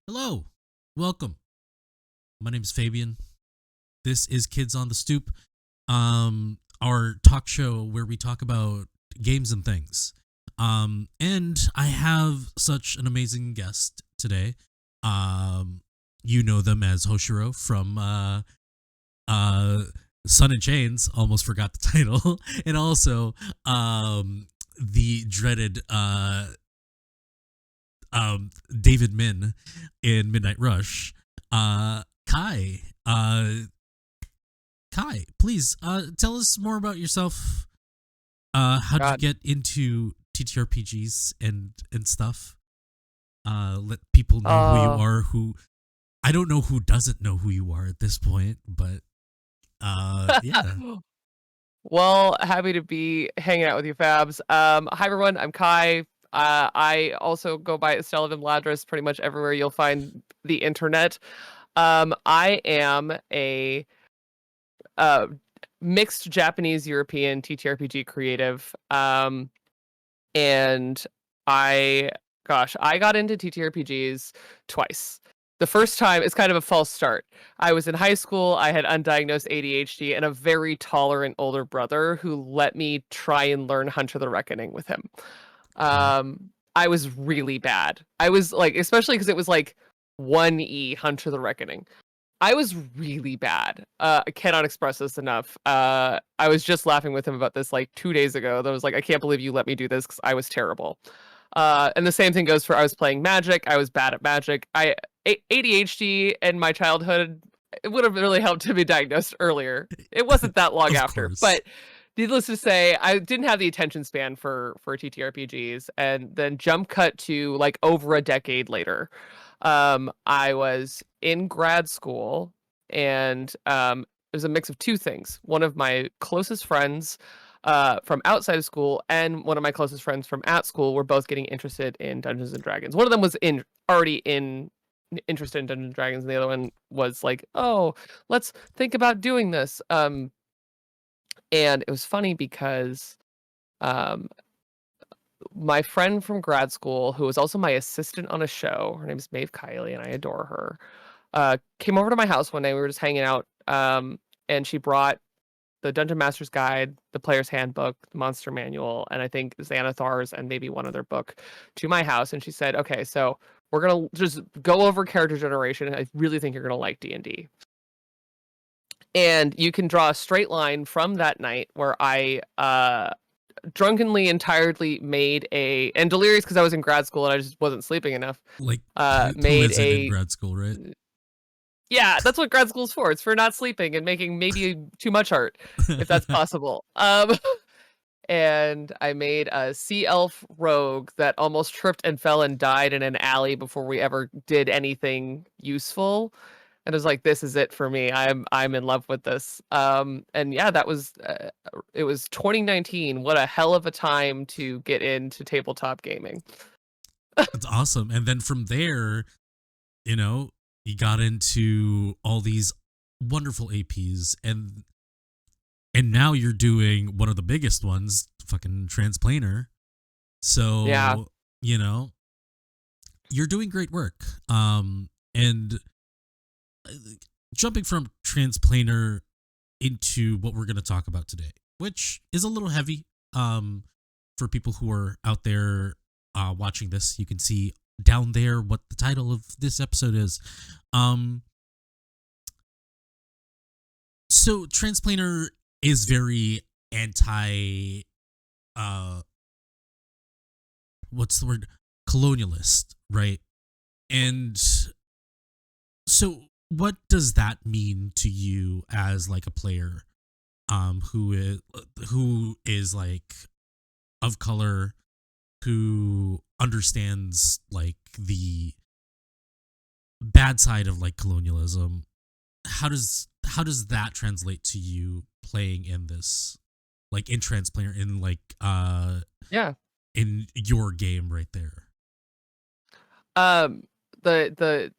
Hello, welcome. My name is Fabian. This is Kids on the Stoop, our talk show where we talk about games and things. And I have such an amazing guest today. Um, you know them as Hoshiro from uh, Sun and Chains. Almost forgot the title, and also the dreaded David Min in Midnight Rush. Kai, Kai, please tell us more about yourself. How did you God. get into TTRPGs and stuff? Let people know who you Uh, are. Who I don't know who doesn't know who you are at this point, but yeah. well, happy to be hanging out with you, Fabs. Hi everyone, I'm Kai. I also go by Estella Ladris pretty much everywhere you'll find the internet. I am a uh, mixed Japanese European TTRPG creative. And I, I got into TTRPGs twice. The first time is kind of a false start. I was in high school, I had undiagnosed ADHD and a very tolerant older brother who let me try and learn Hunter the Reckoning with him. Okay. I was really bad. I was like, especially because it was like 1E Hunter the Reckoning. I was really bad. I cannot express this enough. I was just laughing with him about this like 2 days ago. That was like, I can't believe you let me do this because I was terrible. And the same thing goes for I was playing Magic. I was bad at Magic. ADHD in my childhood. It would have really helped to be diagnosed earlier. It wasn't that long Of after, course. but needless to say, I didn't have the attention span for TTRPGs. And then jump cut to like over a decade later. I was in grad school, and it was a mix of two things. One of my closest friends from outside of school and one of my closest friends from at school were both getting interested in Dungeons and Dragons. One of them was already interested in Dungeons and Dragons, and the other one was like, "Oh, let's think about doing this." And it was funny because um, my friend from grad school, who was also my assistant on a show, her name is Maeve Kiley, and I adore her, came over to my house one day. We were just hanging out, and she brought the Dungeon Master's Guide, the Player's Handbook, the Monster Manual, and I think Xanathar's and maybe one other book to my house. And she said, "Okay, so we're gonna just go over character generation. I really think you're gonna like D&D." And you can draw a straight line from that night where I drunkenly entirely made a and delirious because I was in grad school and I just wasn't sleeping enough. Like who Made isn't in a grad school, right? Yeah, that's what grad school's for. It's for not sleeping and making maybe too much art, if that's possible. And I made a sea elf rogue that almost tripped and fell and died in an alley before we ever did anything useful. And it was like, this is it for me. I'm in love with this. And yeah, that was it was 2019. What a hell of a time to get into tabletop gaming. That's awesome. And then from there, you know, you got into all these wonderful APs and now you're doing one of the biggest ones, fucking Transplaner. Yeah. So, you know, you're doing great work. And uh, jumping from Transplaner into what we're going to talk about today, which is a little heavy for people who are out there watching this. You can see down there what the title of this episode is. Um, so Transplaner is very anti uh what's the word, colonialist, right? And so what does that mean to you as like a player who is like of color, who understands like the bad side of like colonialism? How does that translate to you playing in this, like in Transplaner, in like Yeah. in your game right there? Um the the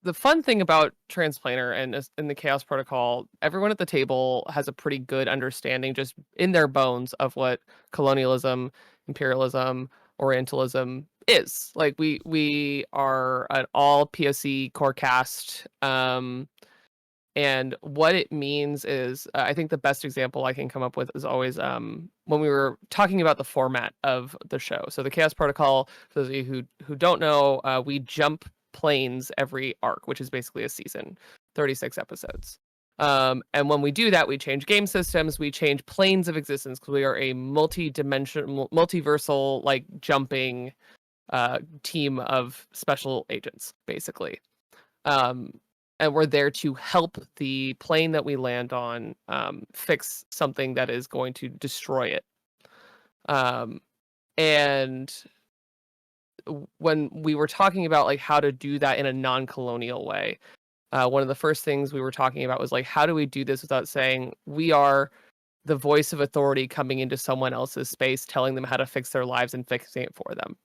the fun thing about Transplaner and in the Chaos Protocol, everyone at the table has a pretty good understanding just in their bones of what colonialism, imperialism, Orientalism is. Like we are an all POC core cast. And what it means is, I think the best example I can come up with is always when we were talking about the format of the show. So the Chaos Protocol, for those of you who don't know, we jump planes every arc, which is basically a season, 36 episodes. And when we do that, we change game systems, we change planes of existence, because we are a multi-dimensional, multiversal, like jumping team of special agents, basically. And we're there to help the plane that we land on fix something that is going to destroy it. And when we were talking about like how to do that in a non-colonial way, one of the first things we were talking about was like, how do we do this without saying we are the voice of authority coming into someone else's space, telling them how to fix their lives and fixing it for them?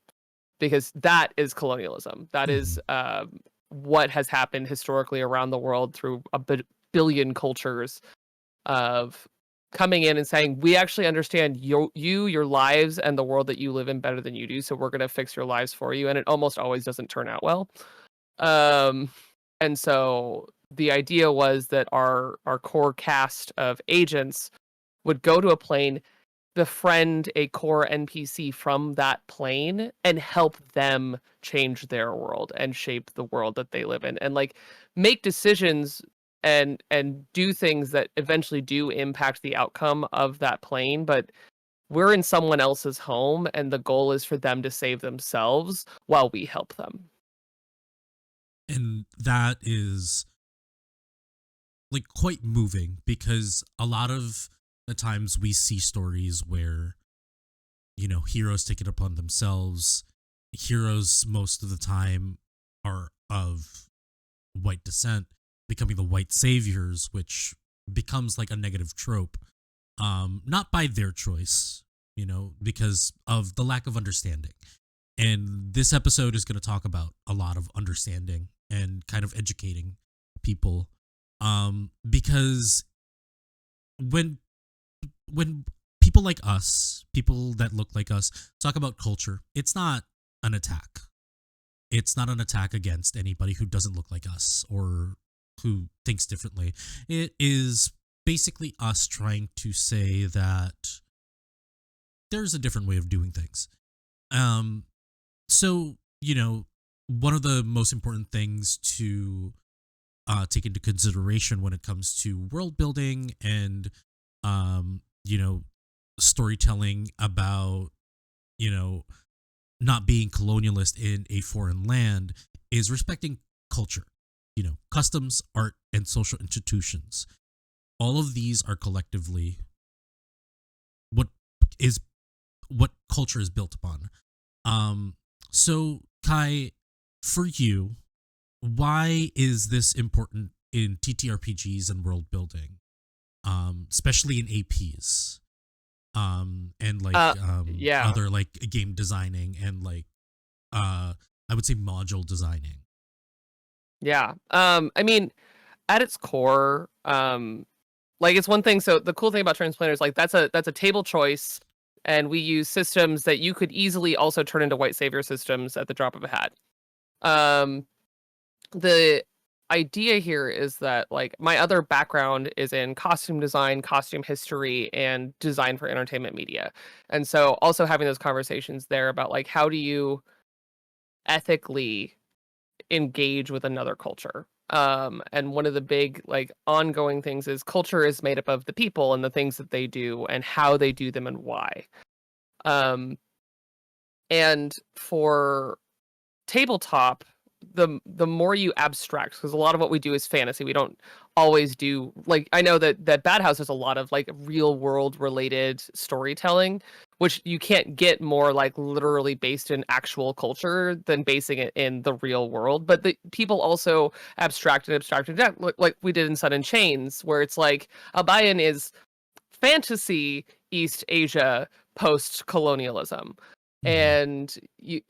Because that is colonialism. That is what has happened historically around the world through a billion cultures of coming in and saying, we actually understand your lives and the world that you live in better than you do, so we're going to fix your lives for you. And it almost always doesn't turn out well. And so the idea was that our core cast of agents would go to a plane, befriend a core NPC from that plane, and help them change their world and shape the world that they live in, and like make decisions and do things that eventually do impact the outcome of that plane. But we're in someone else's home, and the goal is for them to save themselves while we help them. And that is like quite moving, because a lot of the times we see stories where, you know, heroes take it upon themselves. Heroes most of the time are of white descent, becoming the white saviors, which becomes like a negative trope. Not by their choice, you know, because of the lack of understanding. And this episode is going to talk about a lot of understanding and kind of educating people. Because when people like us, people that look like us, talk about culture, it's not an attack. It's not an attack against anybody who doesn't look like us or who thinks differently. It is basically us trying to say that there's a different way of doing things. So, you know, one of the most important things to take into consideration when it comes to world building and, you know, storytelling about, you know, not being colonialist in a foreign land is respecting culture, you know, customs, art, and social institutions. All of these are collectively what culture is built upon. So Kai, for you, why is this important in TTRPGs and world building, especially in APs, and like Yeah. other like game designing and like I would say module designing? Yeah. I mean, at its core, like it's one thing. So the cool thing about transplanters, like that's a table choice, and we use systems that you could easily also turn into white savior systems at the drop of a hat. The idea here is that like my other background is in costume design, costume history, and design for entertainment media. And so also having those conversations there about like how do you ethically engage with another culture. And one of the big like ongoing things is culture is made up of the people and the things that they do and how they do them and why. Um, and for tabletop, the more you abstract, because a lot of what we do is fantasy. We don't always do like, I know that Bad House has a lot of like real world related storytelling, which you can't get more like literally based in actual culture than basing it in the real world. But the people also abstracted like we did in Sun and Chains, where it's like a buy-in is fantasy East Asia post colonialism. Mm-hmm. And you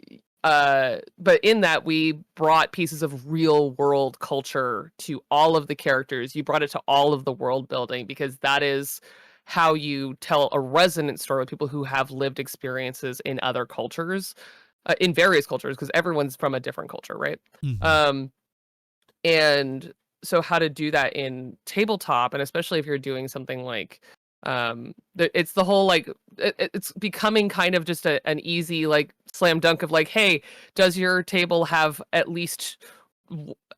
but in that we brought pieces of real world culture to all of the characters. You brought it to all of the world building, because that is how you tell a resonant story with people who have lived experiences in other cultures. in various cultures, because everyone's from a different culture, right? Mm-hmm. Um, and so how to do that in tabletop, and especially if you're doing something like it's the whole like it's becoming kind of just an easy like slam dunk of like, hey, does your table have at least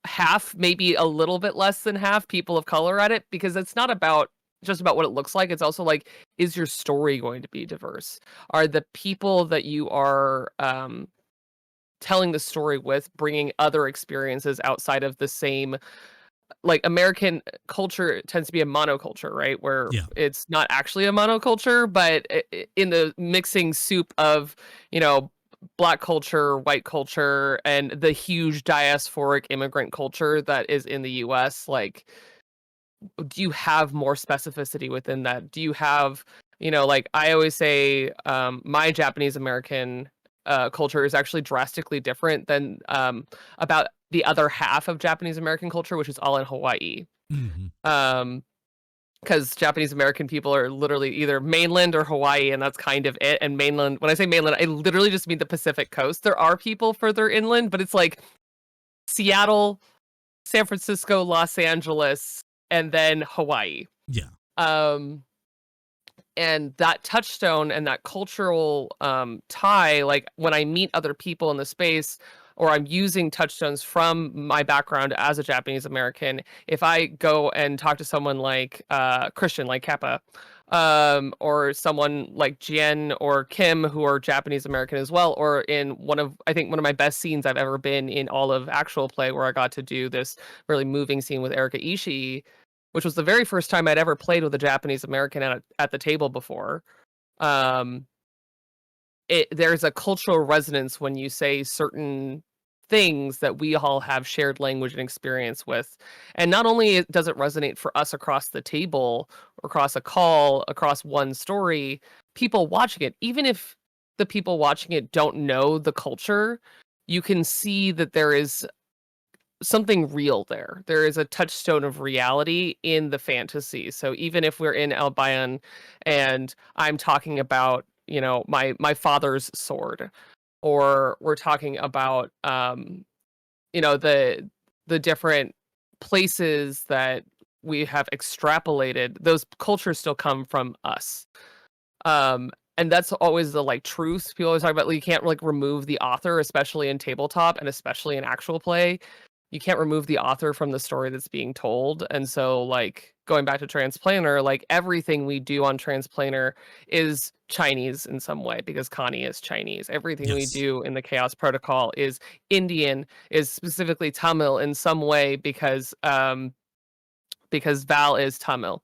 half, maybe a little bit less than half people of color at it? Because it's not about just about what it looks like. It's also like, is your story going to be diverse? Are the people that you are telling the story with bringing other experiences outside of the same, like American culture tends to be a monoculture, right? Where Yeah. it's not actually a monoculture, but in the mixing soup of, you know, black culture, white culture, and the huge diasporic immigrant culture that is in the US, like, do you have more specificity within that? Do you have, you know, like I always say, my Japanese American culture is actually drastically different than about the other half of Japanese American culture, which is all in Hawaii. Mm-hmm. Um, because Japanese American people are literally either mainland or Hawaii, and that's kind of it. And mainland, when I say mainland, I literally just mean the Pacific coast. There are people further inland, but it's like Seattle, San Francisco, Los Angeles, and then Hawaii. Yeah. Um, and that touchstone and that cultural tie, like when I meet other people in the space, or I'm using touchstones from my background as a Japanese American, if I go and talk to someone like Christian, like Kappa, or someone like Jien or Kim, who are Japanese American as well, or in I think one of my best scenes I've ever been in all of actual play, where I got to do this really moving scene with Erika Ishii, which was the very first time I'd ever played with a Japanese American at the table before. Um, there's a cultural resonance when you say certain things that we all have shared language and experience with. And not only does it resonate for us across the table, across a call, across one story, people watching it, even if the people watching it don't know the culture, you can see that there is something real there. There is a touchstone of reality in the fantasy. So even if we're in Albion and I'm talking about, you know, my father's sword, or we're talking about you know, the different places that we have extrapolated, those cultures still come from us. Um and that's always the like truth. People always talk about, like, you can't like remove the author, especially in tabletop and especially in actual play. You can't remove the author from the story that's being told. And so, like, going back to Transplanar, like everything we do on Transplanar is Chinese in some way because Connie is Chinese. Everything we Yes. do in the Chaos Protocol is Indian, is specifically Tamil in some way because Val is Tamil.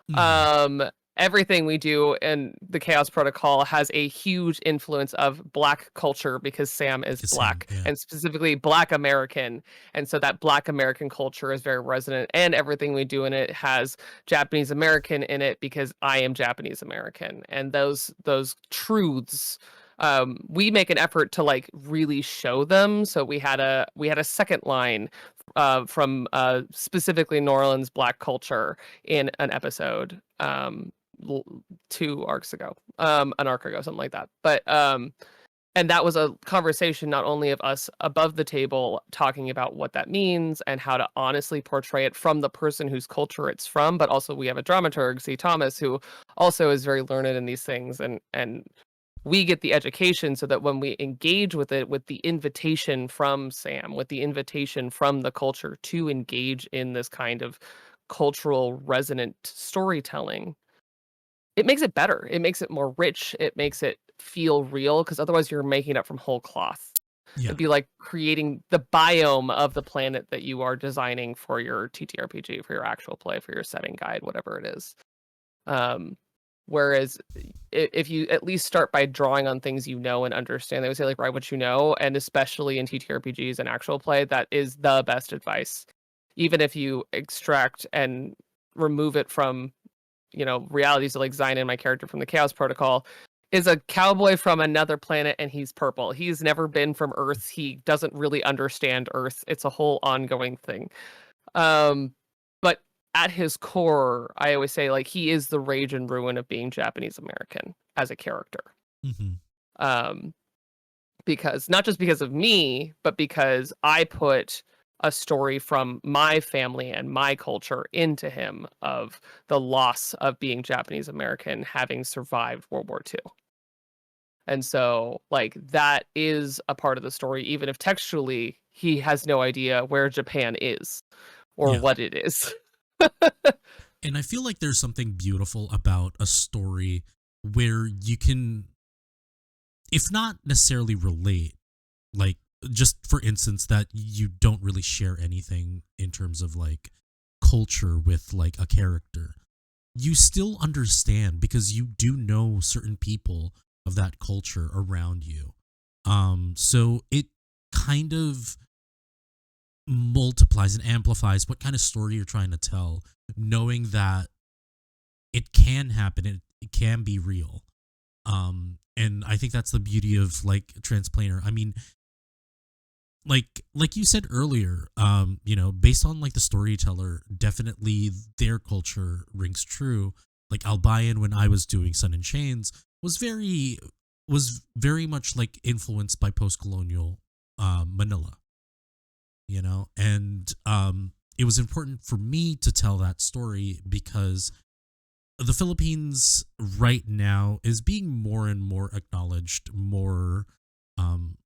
Mm-hmm. Um, Everything we do in the Chaos Protocol has a huge influence of Black culture because Sam is Because Sam, Black, yeah. and specifically Black American. And so that Black American culture is very resonant, and everything we do in it has Japanese American in it because I am Japanese American. And those truths, we make an effort to like really show them. So we had a second line from specifically New Orleans Black culture in an episode 2 arcs ago, an arc ago, something like that. But and that was a conversation not only of us above the table talking about what that means and how to honestly portray it from the person whose culture it's from, but also we have a dramaturg, C. Thomas, who also is very learned in these things, and we get the education so that when we engage with it, with the invitation from Sam, with the invitation from the culture to engage in this kind of cultural resonant storytelling, it makes it better. It makes it more rich. It makes it feel real, because otherwise you're making it up from whole cloth. Yeah. It'd be like creating the biome of the planet that you are designing for your TTRPG, for your actual play, for your setting guide, whatever it is. Um, Whereas if you at least start by drawing on things you know and understand, they would say like write what you know, and especially in TTRPGs and actual play, that is the best advice. Even if you extract and remove it from, you know, realities, like Zion, my character from the Chaos Protocol, is a cowboy from another planet and he's purple. He's never been from Earth. He doesn't really understand Earth. It's a whole ongoing thing. But at his core, I always say like he is the rage and ruin of being Japanese American as a character. Mm-hmm. Um, because not just because of me, but because I put a story from my family and my culture into him of the loss of being Japanese American, having survived World War II. And so, like, that is a part of the story, even if textually he has no idea where Japan is or Yeah. what it is. And I feel like there's something beautiful about a story where you can, if not necessarily relate, like, just for instance, that you don't really share anything in terms of like culture with like a character, you still understand because you do know certain people of that culture around you. So it kind of multiplies and amplifies what kind of story you're trying to tell, knowing that it can happen, it can be real. And I think that's the beauty of like transplanar. I mean, like you said earlier, based on like the storyteller, definitely their culture rings true. Like Albayan, when I was doing Sun and Chains, was very much like influenced by post-colonial Manila, and it was important for me to tell that story because the Philippines right now is being more and more acknowledged, more um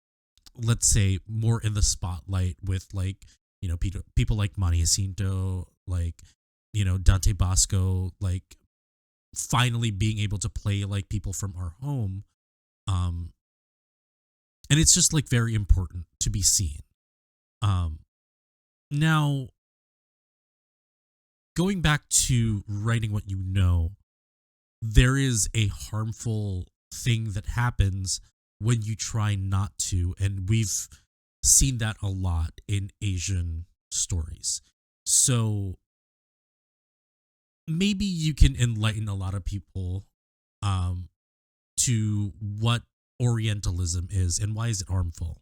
let's say more in the spotlight with like people like Manny Jacinto, like Dante Bosco, like finally being able to play like people from our home, um and it's just like very important to be seen. um Now, going back to writing what you know, there is a harmful thing that happens when you try not to, and we've seen that a lot in Asian stories. So maybe you can enlighten a lot of people um to what Orientalism is and why is it harmful.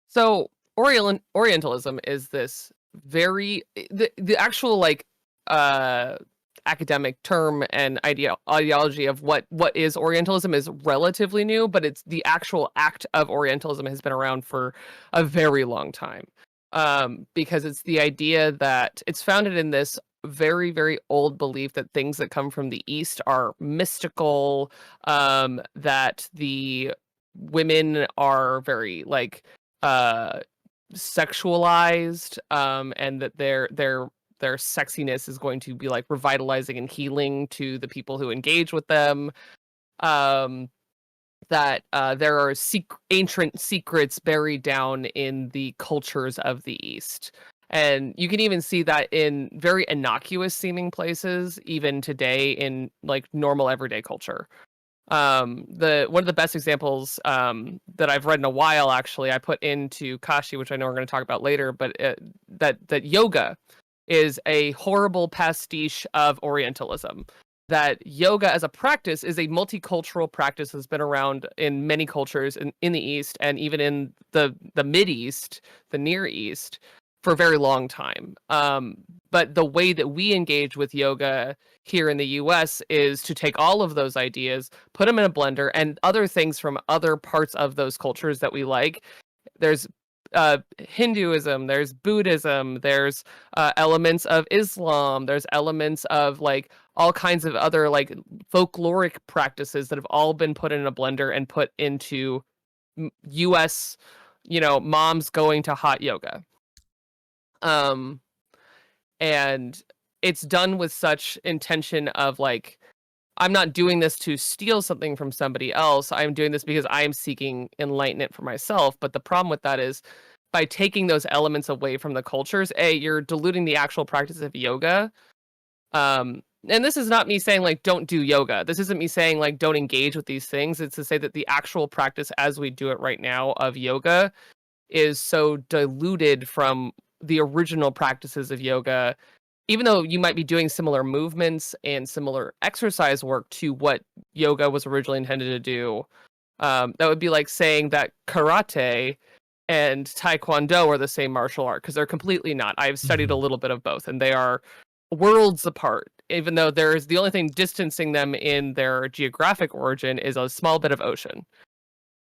So Orientalism is this the actual like uh academic term and ideology of what is Orientalism is relatively new, but it's the actual act of Orientalism has been around for a very long time. Because it's the idea that it's founded in this very, very old belief that things that come from the East are mystical, that the women are very like uh sexualized, and that their sexiness is going to be like revitalizing and healing to the people who engage with them. um that there are ancient secrets buried down in the cultures of the East, and you can even see that in very innocuous seeming places even today in like normal everyday culture. The one of the best examples that I've read in a while, actually, I put into Kashi, which I know we're going to talk about later, but that yoga is a horrible pastiche of Orientalism. That yoga as a practice is a multicultural practice that's been around in many cultures in the East and even in the Mid East, the Near East, for a very long time. But the way that we engage with yoga here in the US is to take all of those ideas, put them in a blender, and other things from other parts of those cultures that we like. There's Hinduism, there's Buddhism, there's elements of Islam, there's elements of like all kinds of other like folkloric practices that have all been put in a blender and put into US, moms going to hot yoga. Um, and it's done with such intention of like, I'm not doing this to steal something from somebody else. I'm doing this because I am seeking enlightenment for myself. But the problem with that is by taking those elements away from the cultures, you're diluting the actual practice of yoga. And this is not me saying like don't do yoga. This isn't me saying like don't engage with these things. It's to say that the actual practice as we do it right now of yoga is so diluted from the original practices of yoga, even though you might be doing similar movements and similar exercise work to what yoga was originally intended to do. That would be like saying that karate and taekwondo are the same martial art, because they're completely not. I've studied a Mhm. little bit of both, and they are worlds apart. Even though there's the only thing distancing them in their geographic origin is a small bit of ocean.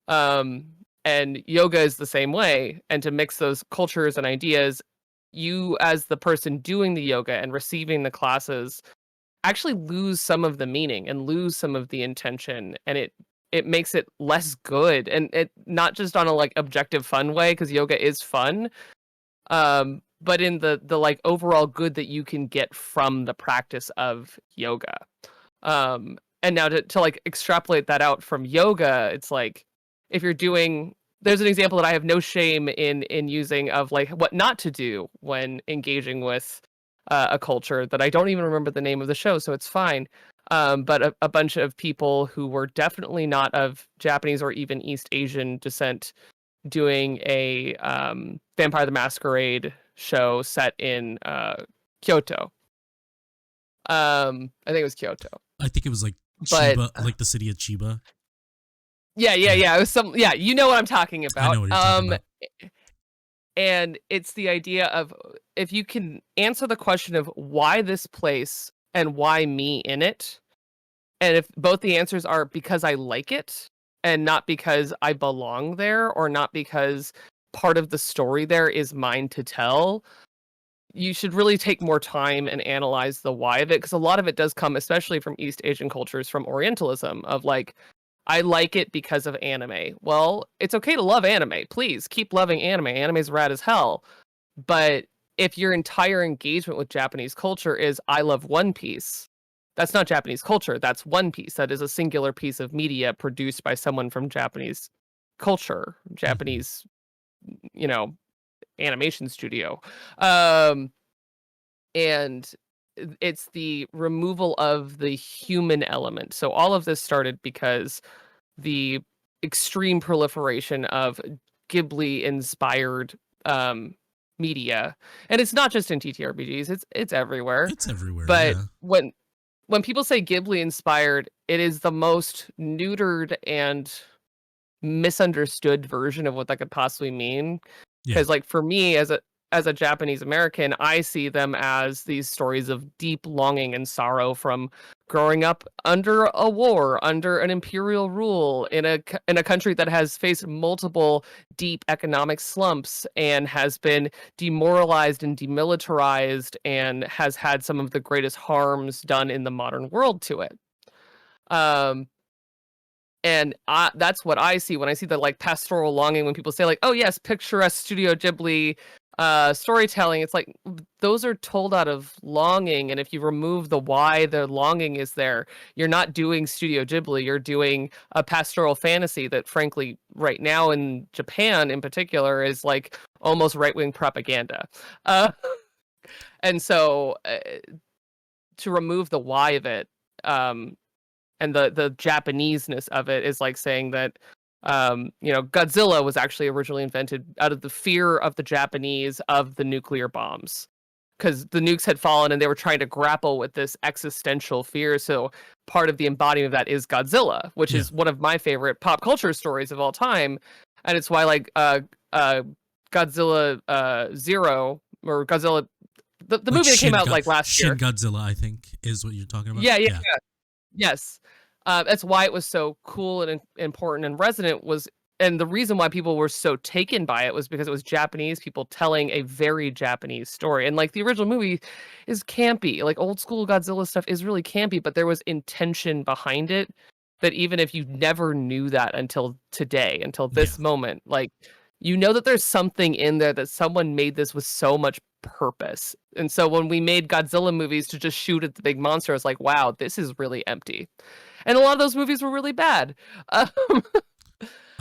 Um, and yoga is the same way. And to mix those cultures and ideas, you as the person doing the yoga and receiving the classes actually lose some of the meaning and lose some of the intention, and it makes it less good, and it not just on a like objective fun way, because yoga is fun, but in the like overall good that you can get from the practice of yoga. And now to like extrapolate that out from yoga, it's like if you're doing, there's an example that I have no shame in using of like what not to do when engaging with a culture that I don't even remember the name of the show, so it's fine. But a bunch of people who were definitely not of Japanese or even East Asian descent doing a Vampire the Masquerade show set in Kyoto. I think it was Kyoto. I think it was like But Chiba, like the city of Chiba. yeah. It was some, yeah, you know what I'm talking about. I know what you're talking about. And it's the idea of if you can answer the question of why this place and why me in it, and if both the answers are because I like it and not because I belong there or not because part of the story there is mine to tell, you should really take more time and analyze the why of it, because a lot of it does come, especially from East Asian cultures, from Orientalism, of like, I like it because of anime. Well, it's okay to love anime. Please keep loving anime. Anime's rad as hell. But if your entire engagement with Japanese culture is I love One Piece, that's not Japanese culture. That's One Piece. That is a singular piece of media produced by someone from Japanese culture, Japanese, you know, animation studio. And it's the removal of the human element. So all of this started because the extreme proliferation of Ghibli inspired media, and it's not just in TTRPGs, it's everywhere. It's everywhere. But Yeah. when people say Ghibli inspired, it is the most neutered and misunderstood version of what that could possibly mean. Yeah. Because like for me as a Japanese American, I see them as these stories of deep longing and sorrow from growing up under a war, under an imperial rule in a country that has faced multiple deep economic slumps and has been demoralized and demilitarized and has had some of the greatest harms done in the modern world to it. And that's what I see when I see the like pastoral longing, when people say like, oh yes, picturesque Studio Ghibli storytelling. It's like those are told out of longing, and if you remove the why the longing is there, you're not doing Studio Ghibli, you're doing a pastoral fantasy that frankly right now in Japan in particular is like almost right-wing propaganda. And so to remove the why of it, and the Japaneseness of it is like saying that Godzilla was actually originally invented out of the fear of the Japanese of the nuclear bombs, because the nukes had fallen and they were trying to grapple with this existential fear. So part of the embodiment of that is Godzilla, which is one of my favorite pop culture stories of all time, and it's why like Godzilla Zero, or Godzilla, the Like movie that came out like last Shin year. Godzilla, I think, is what you're talking about. Yeah. Yes. That's why it was so cool and important and resonant was, and the reason why people were so taken by it was because it was Japanese people telling a very Japanese story. And like the original movie is campy, like old school Godzilla stuff is really campy, but there was intention behind it that even if you never knew that until today, until this moment, like you know that there's something in there, that someone made this with so much purpose. And so when we made Godzilla movies to just shoot at the big monster, I was like, wow, this is really empty. And a lot of those movies were really bad. I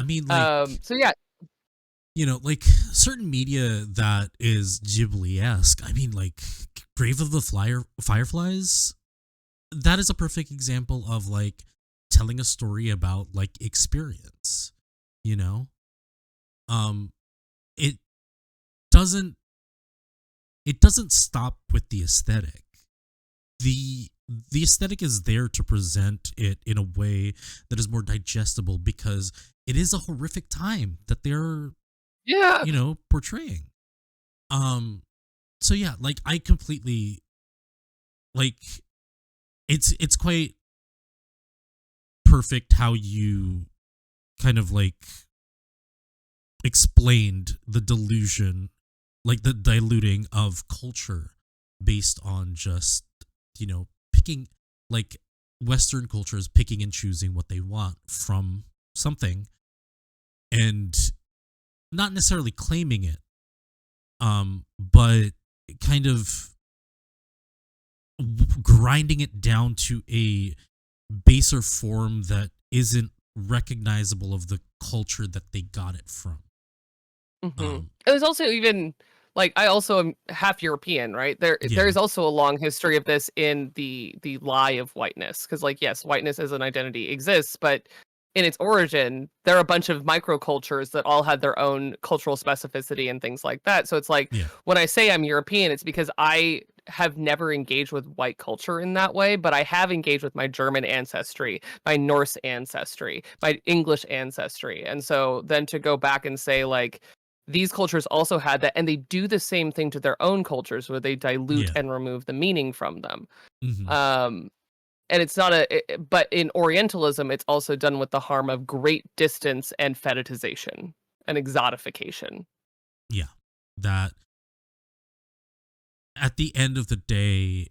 mean, like, so yeah, like certain media that is Ghibli-esque. I mean, like Grave of the Fireflies. That is a perfect example of like telling a story about like experience. It doesn't stop with the aesthetic. The aesthetic is there to present it in a way that is more digestible, because it is a horrific time that they're portraying. So yeah, like I completely, like, it's quite perfect how you kind of like explained the delusion, like the diluting of culture based on just, picking, like Western cultures picking and choosing what they want from something and not necessarily claiming it, but kind of grinding it down to a baser form that isn't recognizable of the culture that they got it from. It was also even like I also am half European, right? There Yeah, is also a long history of this in the lie of whiteness, because like yes, whiteness as an identity exists, but in its origin, there are a bunch of microcultures that all had their own cultural specificity and things like that. So it's like yeah, when I say I'm European, it's because I have never engaged with white culture in that way, but I have engaged with my German ancestry, my Norse ancestry, my English ancestry. And so then to go back and say like these cultures also had that, and they do the same thing to their own cultures where they dilute yeah. and remove the meaning from them. Hmm. Um, and it's not but in Orientalism, it's also done with the harm of great distance and fetishization and exotification. Yeah. That at the end of the day,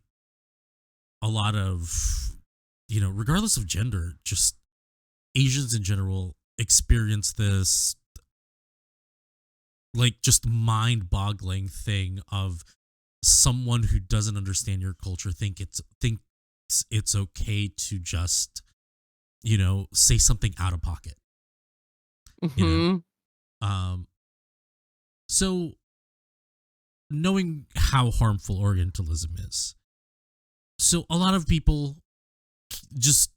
a lot of, regardless of gender, just Asians in general experience this like just mind boggling thing of someone who doesn't understand your culture thinks it's okay to just, say something out of pocket, you know? Hmm. Um, so knowing how harmful Orientalism is. So a lot of people just,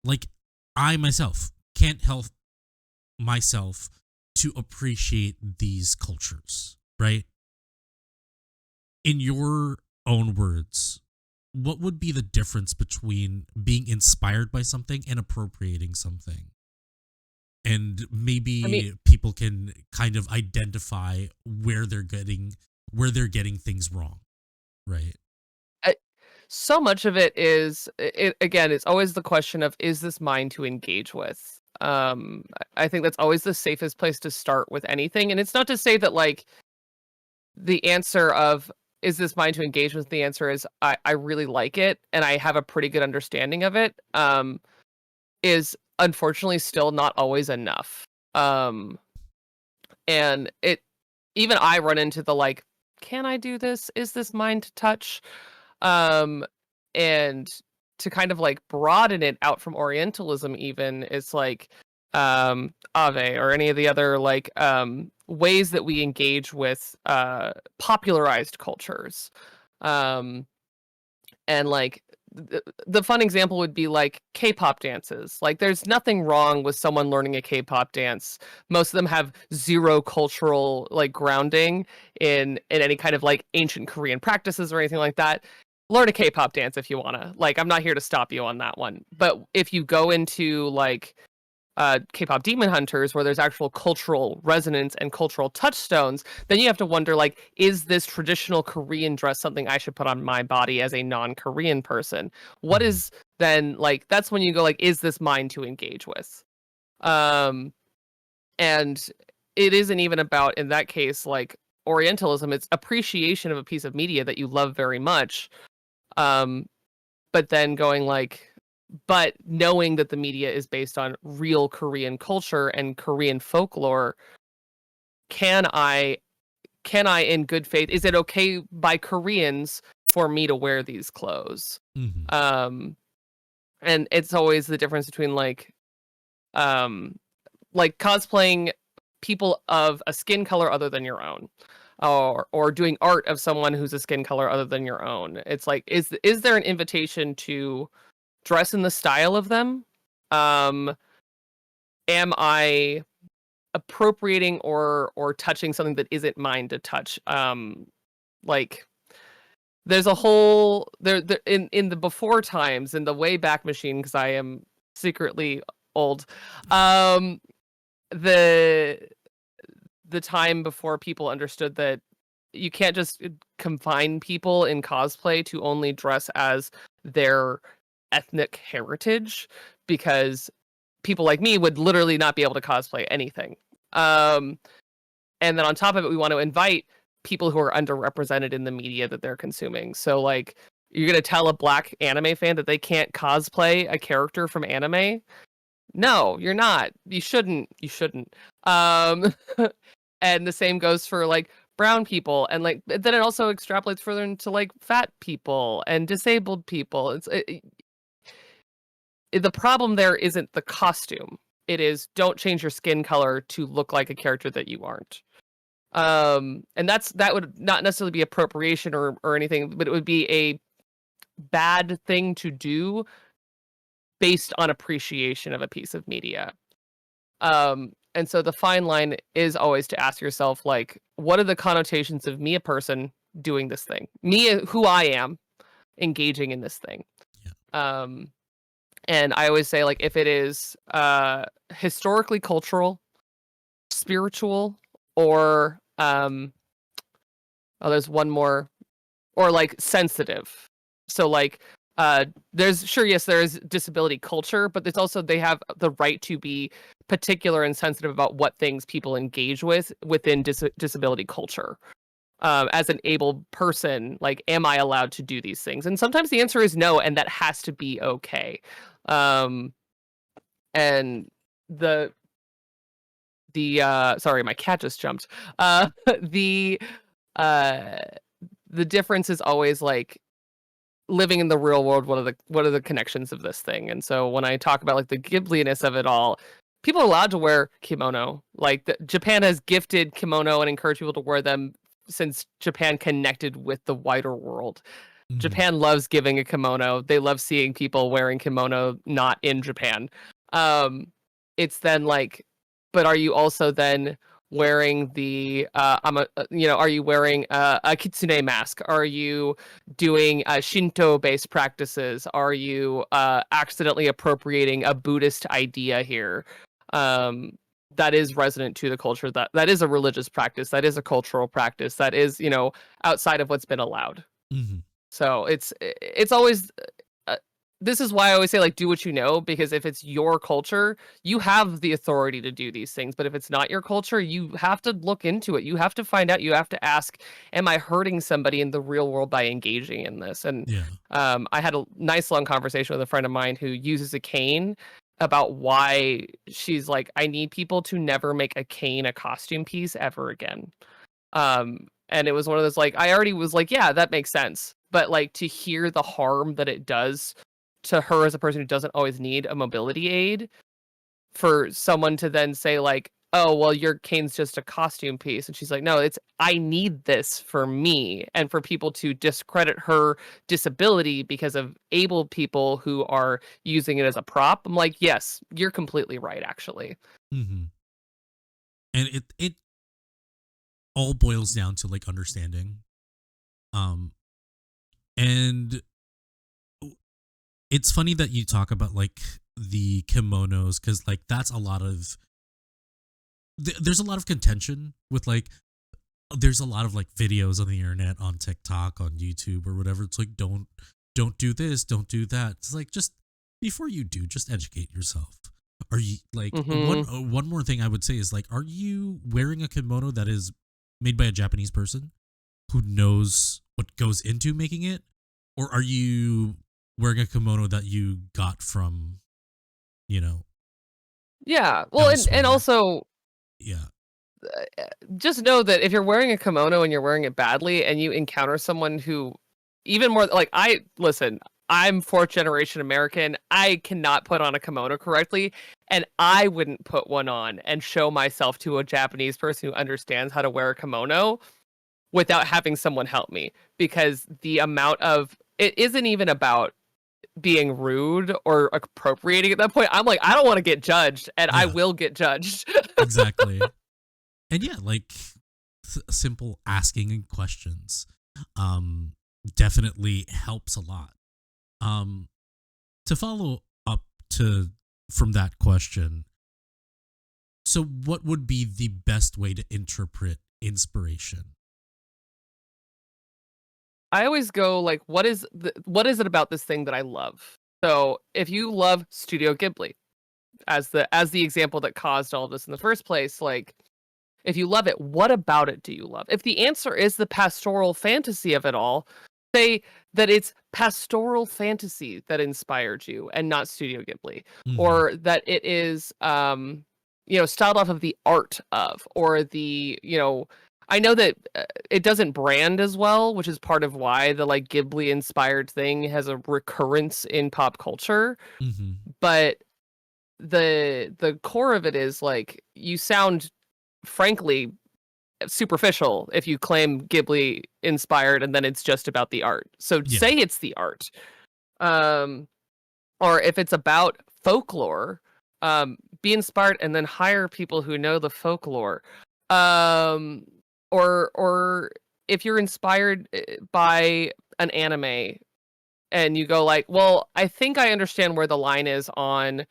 like I myself can't help myself to appreciate these cultures, right? In your own words, what would be the difference between being inspired by something and appropriating something? And I mean, maybe people can kind of identify where they're getting things wrong, right? I, so much of it is again, it's always the question of is this mine to engage with? I think that's always the safest place to start with anything. And it's not to say that like the answer of is this mine to engage with, the answer is I really like it and I have a pretty good understanding of it. Is unfortunately still not always enough. Um, and it even I run into the like, can I do this? Is this mine to touch? Um, and to kind of like broaden it out from Orientalism, even is like Ave or any of the other like ways that we engage with popularized cultures. Um, and like the fun example would be like K-pop dances. Like there's nothing wrong with someone learning a K-pop dance. Most of them have zero cultural like grounding in any kind of like ancient Korean practices or anything like that. Learn a K-pop dance if you want to. Like I'm not here to stop you on that one. But if you go into like K-pop Demon Hunters, where there's actual cultural resonance and cultural touchstones, then you have to wonder, like, is this traditional Korean dress something I should put on my body as a non-Korean person? What Mhm. is then like? That's when you go like, is this mine to engage with? Um, and it isn't even about in that case like Orientalism. It's appreciation of a piece of media that you love very much. Um, but then going like but knowing that the media is based on real Korean culture and Korean folklore, can I in good faith, is it okay by Koreans for me to wear these clothes? Mhm. Um and it's always the difference between um like cosplaying people of a skin color other than your own, or doing art of someone who's a skin color other than your own. It's like is there an invitation to dress in the style of them? Um, am I appropriating or touching something that isn't mine to touch? Like there's a whole there in the before times in the way back machine because I am secretly old. Um, the time before people understood that you can't just confine people in cosplay to only dress as their ethnic heritage because people like me would literally not be able to cosplay anything. And then on top of it, we want to invite people who are underrepresented in the media that they're consuming. So like, you're going to tell a Black anime fan that they can't cosplay a character from anime? No, you're not. You shouldn't. You shouldn't. Um, and the same goes for like brown people, and like then it also extrapolates further into like fat people and disabled people. The problem there isn't the costume. It is, don't change your skin color to look like a character that you aren't. And that would not necessarily be appropriation or anything, but it would be a bad thing to do based on appreciation of a piece of media. And so the fine line is always to ask yourself, like, what are the connotations of me, a person, doing this thing? Me, who I am, engaging in this thing. Yeah. And I always say, like, if it is historically cultural, spiritual, or there's one more, or like sensitive. So like there's disability culture, but there's also, they have the right to be particular and sensitive about what things people engage with within disability culture. As an able person, like, am I allowed to do these things? And sometimes the answer is no, and that has to be okay. And the sorry, my cat just jumped. The uh the difference is always like, living in the real world, what are the connections of this thing? And so when I talk about like the Ghibli-ness of it all, people are allowed to wear kimono. Like Japan has gifted kimono and encouraged people to wear them since Japan connected with the wider world. Mm-hmm. Japan loves giving a kimono. They love seeing people wearing kimono not in Japan. It's then like, but are you also then wearing the are you wearing a kitsune mask? Are you doing Shinto based practices? Are you accidentally appropriating a Buddhist idea here that is resonant to the culture, that is a religious practice, that is a cultural practice, that is, outside of what's been allowed? Mm-hmm. So it's always this is why I always say, like, do what you know, because if it's your culture, you have the authority to do these things. But if it's not your culture, you have to look into it. You have to find out. You have to ask, am I hurting somebody in the real world by engaging in this? And Yeah. I had a nice long conversation with a friend of mine who uses a cane, about why she's like, I need people to never make a cane a costume piece ever again. And it was one of those, like, I already was like, yeah, that makes sense. But like, to hear the harm that it does to her as a person who doesn't always need a mobility aid, for someone to then say like, oh, well, your cane's just a costume piece. And she's like, no, I need this for me. And for people to discredit her disability because of able people who are using it as a prop, I'm like, yes, you're completely right, actually. Mm-hmm. And it all boils down to like understanding. And it's funny that you talk about like the kimonos, because like that's a lot of there's a lot of contention with like, there's a lot of like videos on the internet, on TikTok, on YouTube or whatever. It's like, don't do this, don't do that. It's like, just before you do, just educate yourself. Are you like, one more thing I would say is like, are you wearing a kimono that is made by a Japanese person who knows what goes into making it, or are you wearing a kimono that you got from, yeah, well, and also, yeah, just know that if you're wearing a kimono and you're wearing it badly, and you encounter someone who, even more like, I'm fourth generation American, I cannot put on a kimono correctly, and I wouldn't put one on and show myself to a Japanese person who understands how to wear a kimono without having someone help me, because the amount of, it isn't even about being rude or appropriating at that point. I'm like, I don't want to get judged, and I will get judged. Exactly. And yeah, like simple asking questions definitely helps a lot. To follow up from that question, so what would be the best way to interpret inspiration? I always go like, what is it about this thing that I love? So if you love Studio Ghibli, as the example that caused all of this in the first place, like, if you love it, what about it do you love? If the answer is the pastoral fantasy of it all, say that it's pastoral fantasy that inspired you and not Studio Ghibli, Mhm. or that it is styled off of the art of, or the, I know that it doesn't brand as well, which is part of why the like Ghibli inspired thing has a recurrence in pop culture, Mhm. but the core of it is like you sound frankly superficial if you claim Ghibli inspired and then it's just about the art. So Yeah. say it's the art. Um or if it's about folklore, be inspired and then hire people who know the folklore. Um or if you're inspired by an anime and you go like, well, I think I understand where the line is on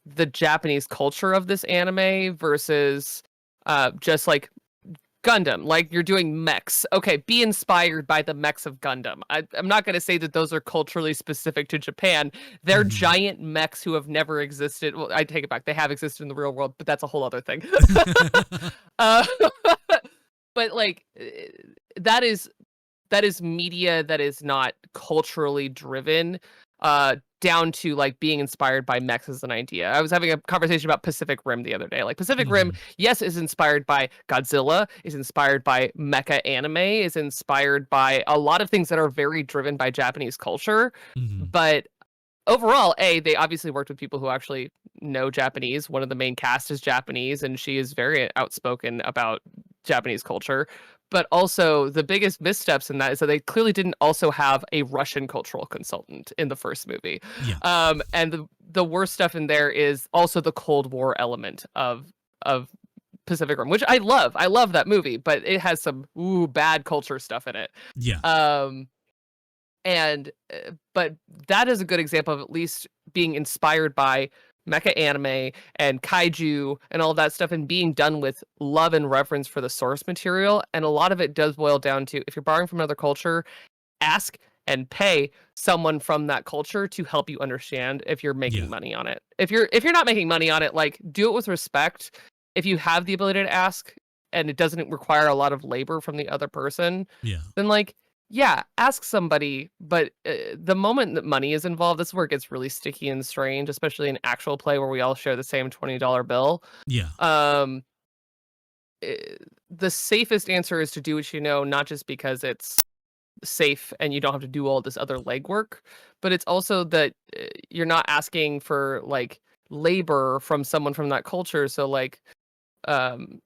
the Japanese culture of this anime versus just like Gundam, like you're doing mechs. Okay, be inspired by the mechs of Gundam. I'm not going to say that those are culturally specific to Japan. They're Mhm. giant mechs who have never existed. Well, I take it back. They have existed in the real world, but that's a whole other thing. uh, but like that is media that is not culturally driven, down to like being inspired by mechs as an idea. I was having a conversation about Pacific Rim the other day. Like Pacific Rim, Mhm. yes, is inspired by Godzilla, is inspired by mecha anime, is inspired by a lot of things that are very driven by Japanese culture. Mhm. But overall, they obviously worked with people who actually know Japanese. One of the main cast is Japanese, and she is very outspoken about Japanese culture. But also, the biggest missteps in that is that they clearly didn't also have a Russian cultural consultant in the first movie. Yeah. And the worst stuff in there is also the Cold War element of Pacific Rim, which I love. I love that movie, but it has some bad culture stuff in it. Yeah. Um, and but that is a good example of at least being inspired by mecha anime and kaiju and all that stuff, and being done with love and reverence for the source material. And a lot of it does boil down to, if you're borrowing from another culture, ask and pay someone from that culture to help you understand if you're Yeah. making money on it. If you're not making money on it, like, do it with respect. If you have the ability to ask and it doesn't require a lot of labor from the other person, Yeah. then like, yeah, ask somebody. But the moment that money is involved, this is where it gets really sticky and strange, especially in actual play where we all share the same $20 bill. Yeah. um eh, the safest answer is to do what you know, not just because it's safe and you don't have to do all this other legwork, but it's also that you're not asking for like labor from someone from that culture. So like, um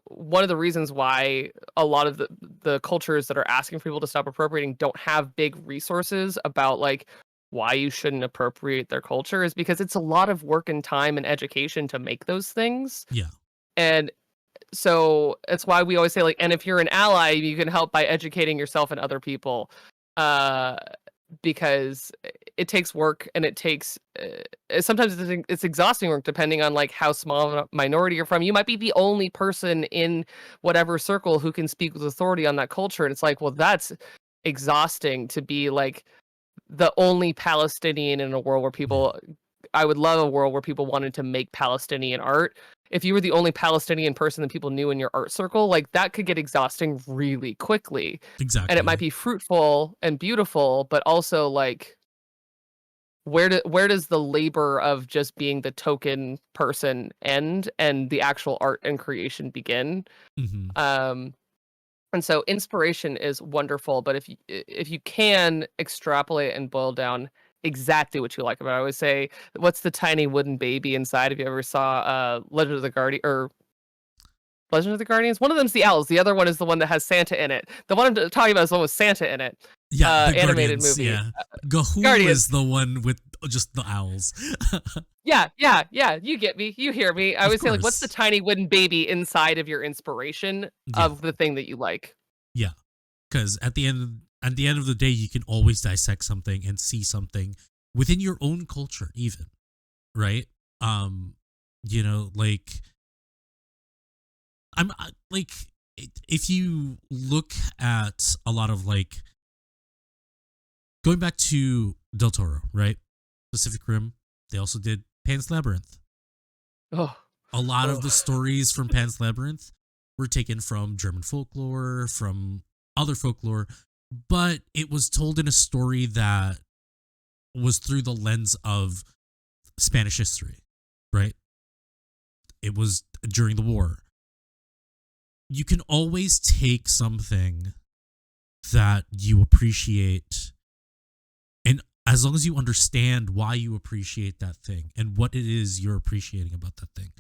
one of the reasons why a lot of the cultures that are asking for people to stop appropriating don't have big resources about like why you shouldn't appropriate their culture is because it's a lot of work and time and education to make those things. Yeah. And so it's why we always say like, and if you're an ally, you can help by educating yourself and other people. uh because it takes work, and it takes sometimes it's exhausting work depending on like how small of a minority you're from. You might be the only person in whatever circle who can speak with authority on that culture, and it's like, well, that's exhausting to be like the only Palestinian in a world where Yeah. people. I would love a world where people wanted to make Palestinian art. If you were the only Palestinian person that people knew in your art circle, like that could get exhausting really quickly. And it might Exactly. be fruitful and beautiful, but also like, where does the labor of just being the token person end and the actual art and creation begin? Mhm. Um and so inspiration is wonderful, but if you can extrapolate and boil down exactly what you like about it, I always say, what's the tiny wooden baby inside? If you ever saw Legend of the Guardian or Legend of the Guardians, one of them's the owls, the other one is the one that has Santa in it. The one I'm talking about is the one with Santa in it. Yeah, the Animated Guardians, movie. yeah. Gahul Guardians. is the one with just the owls. Yeah, yeah, yeah. You get me. You hear me. I Of always say, like, what's the course. tiny wooden baby inside of your inspiration Yeah. of the thing that you like? Yeah. Cuz at the end of the day you can always dissect something and see something within your own culture even, right? Um like like if you look at a lot of like going back to Del Toro, right? Pacific Rim, they also did Pan's Labyrinth. Oh, A lot of oh. the stories from Pan's Labyrinth were taken from German folklore, from other folklore, but it was told in a story that was through the lens of Spanish history, right? It was during the war. You can always take something that you appreciate, and as long as you understand why you appreciate that thing and what it is you're appreciating about that thing,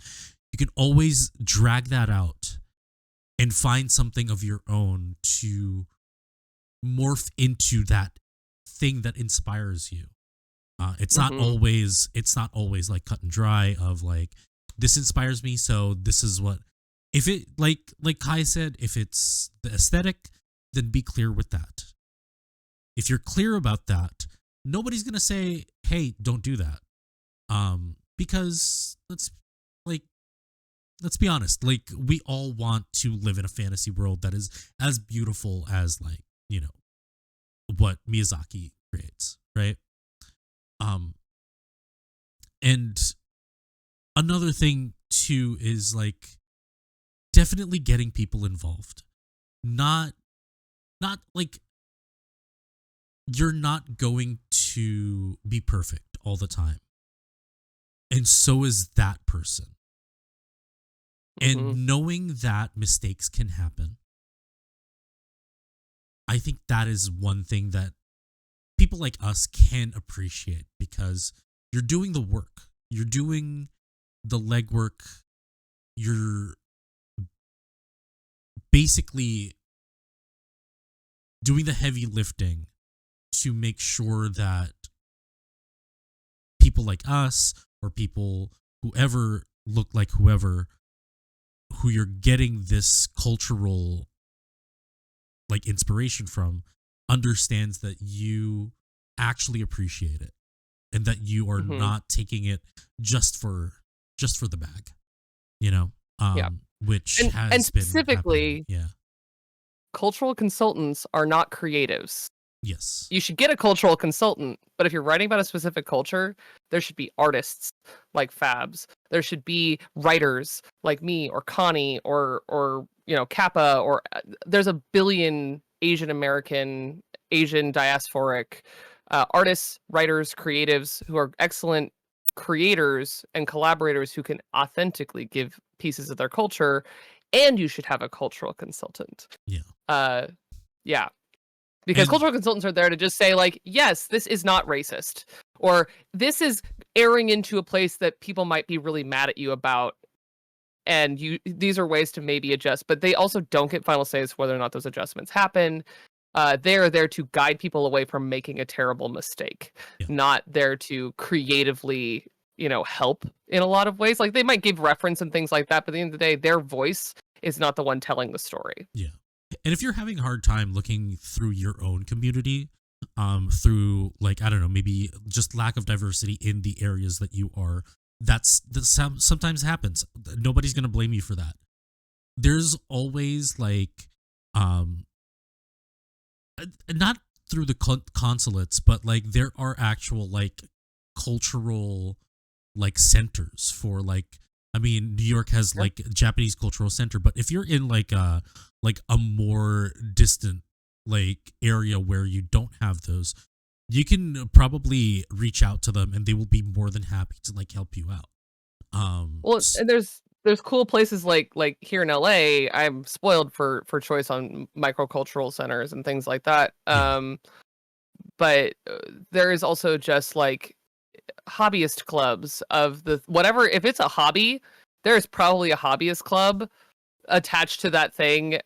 you can always drag that out and find something of your own to morph into that thing that inspires you. It's not always like cut and dry of like, this inspires me, so this is what. If it like Kai said, if it's the aesthetic, then be clear with that. If you're clear about that, nobody's gonna say, hey, don't do that. Because let's be honest, like, we all want to live in a fantasy world that is as beautiful as, like, what Miyazaki creates, right? And another thing too is like definitely getting people involved. Not like, you're not going to be perfect all the time. And so is that person. And knowing that mistakes can happen, I think that is one thing that people like us can appreciate, because you're doing the work. You're doing the legwork. You're basically doing the heavy lifting to make sure that people like us, or people whoever look like whoever, who you're getting this cultural like inspiration from, understands that you actually appreciate it, and that you are not taking it just for the bag, Yeah. which has and been specifically, happening. cultural consultants are not creatives. Yes. You should get a cultural consultant, but if you're writing about a specific culture, there should be artists like Fabs. There should be writers like me or Connie or Kappa, or there's a billion Asian American, Asian diasporic artists, writers, creatives who are excellent creators and collaborators who can authentically give pieces of their culture, and you should have a cultural consultant. Yeah. Because cultural consultants are there to just say, like, yes, this is not racist, or this is airing into a place that people might be really mad at you about, and these are ways to maybe adjust. But they also don't get final say as whether or not those adjustments happen. They are there to guide people away from making a terrible mistake, not there to creatively, help in a lot of ways. Like, they might give reference and things like that, but at the end of the day, their voice is not the one telling the story. Yeah. And if you're having a hard time looking through your own community, through, like, I don't know, maybe just lack of diversity in the areas that you are, that sometimes happens. Nobody's going to blame you for that. There's always, like, not through the consulates, but, like, there are actual, like, cultural, like, centers for, like, I mean, New York has like a Japanese cultural center, but if you're in like a more distant like area where you don't have those, you can probably reach out to them and they will be more than happy to like help you out. Well, and there's cool places like here in LA. I'm spoiled for choice on microcultural centers and things like that. But there is also just like hobbyist clubs of the whatever. If it's a hobby, there's probably a hobbyist club attached to that thing,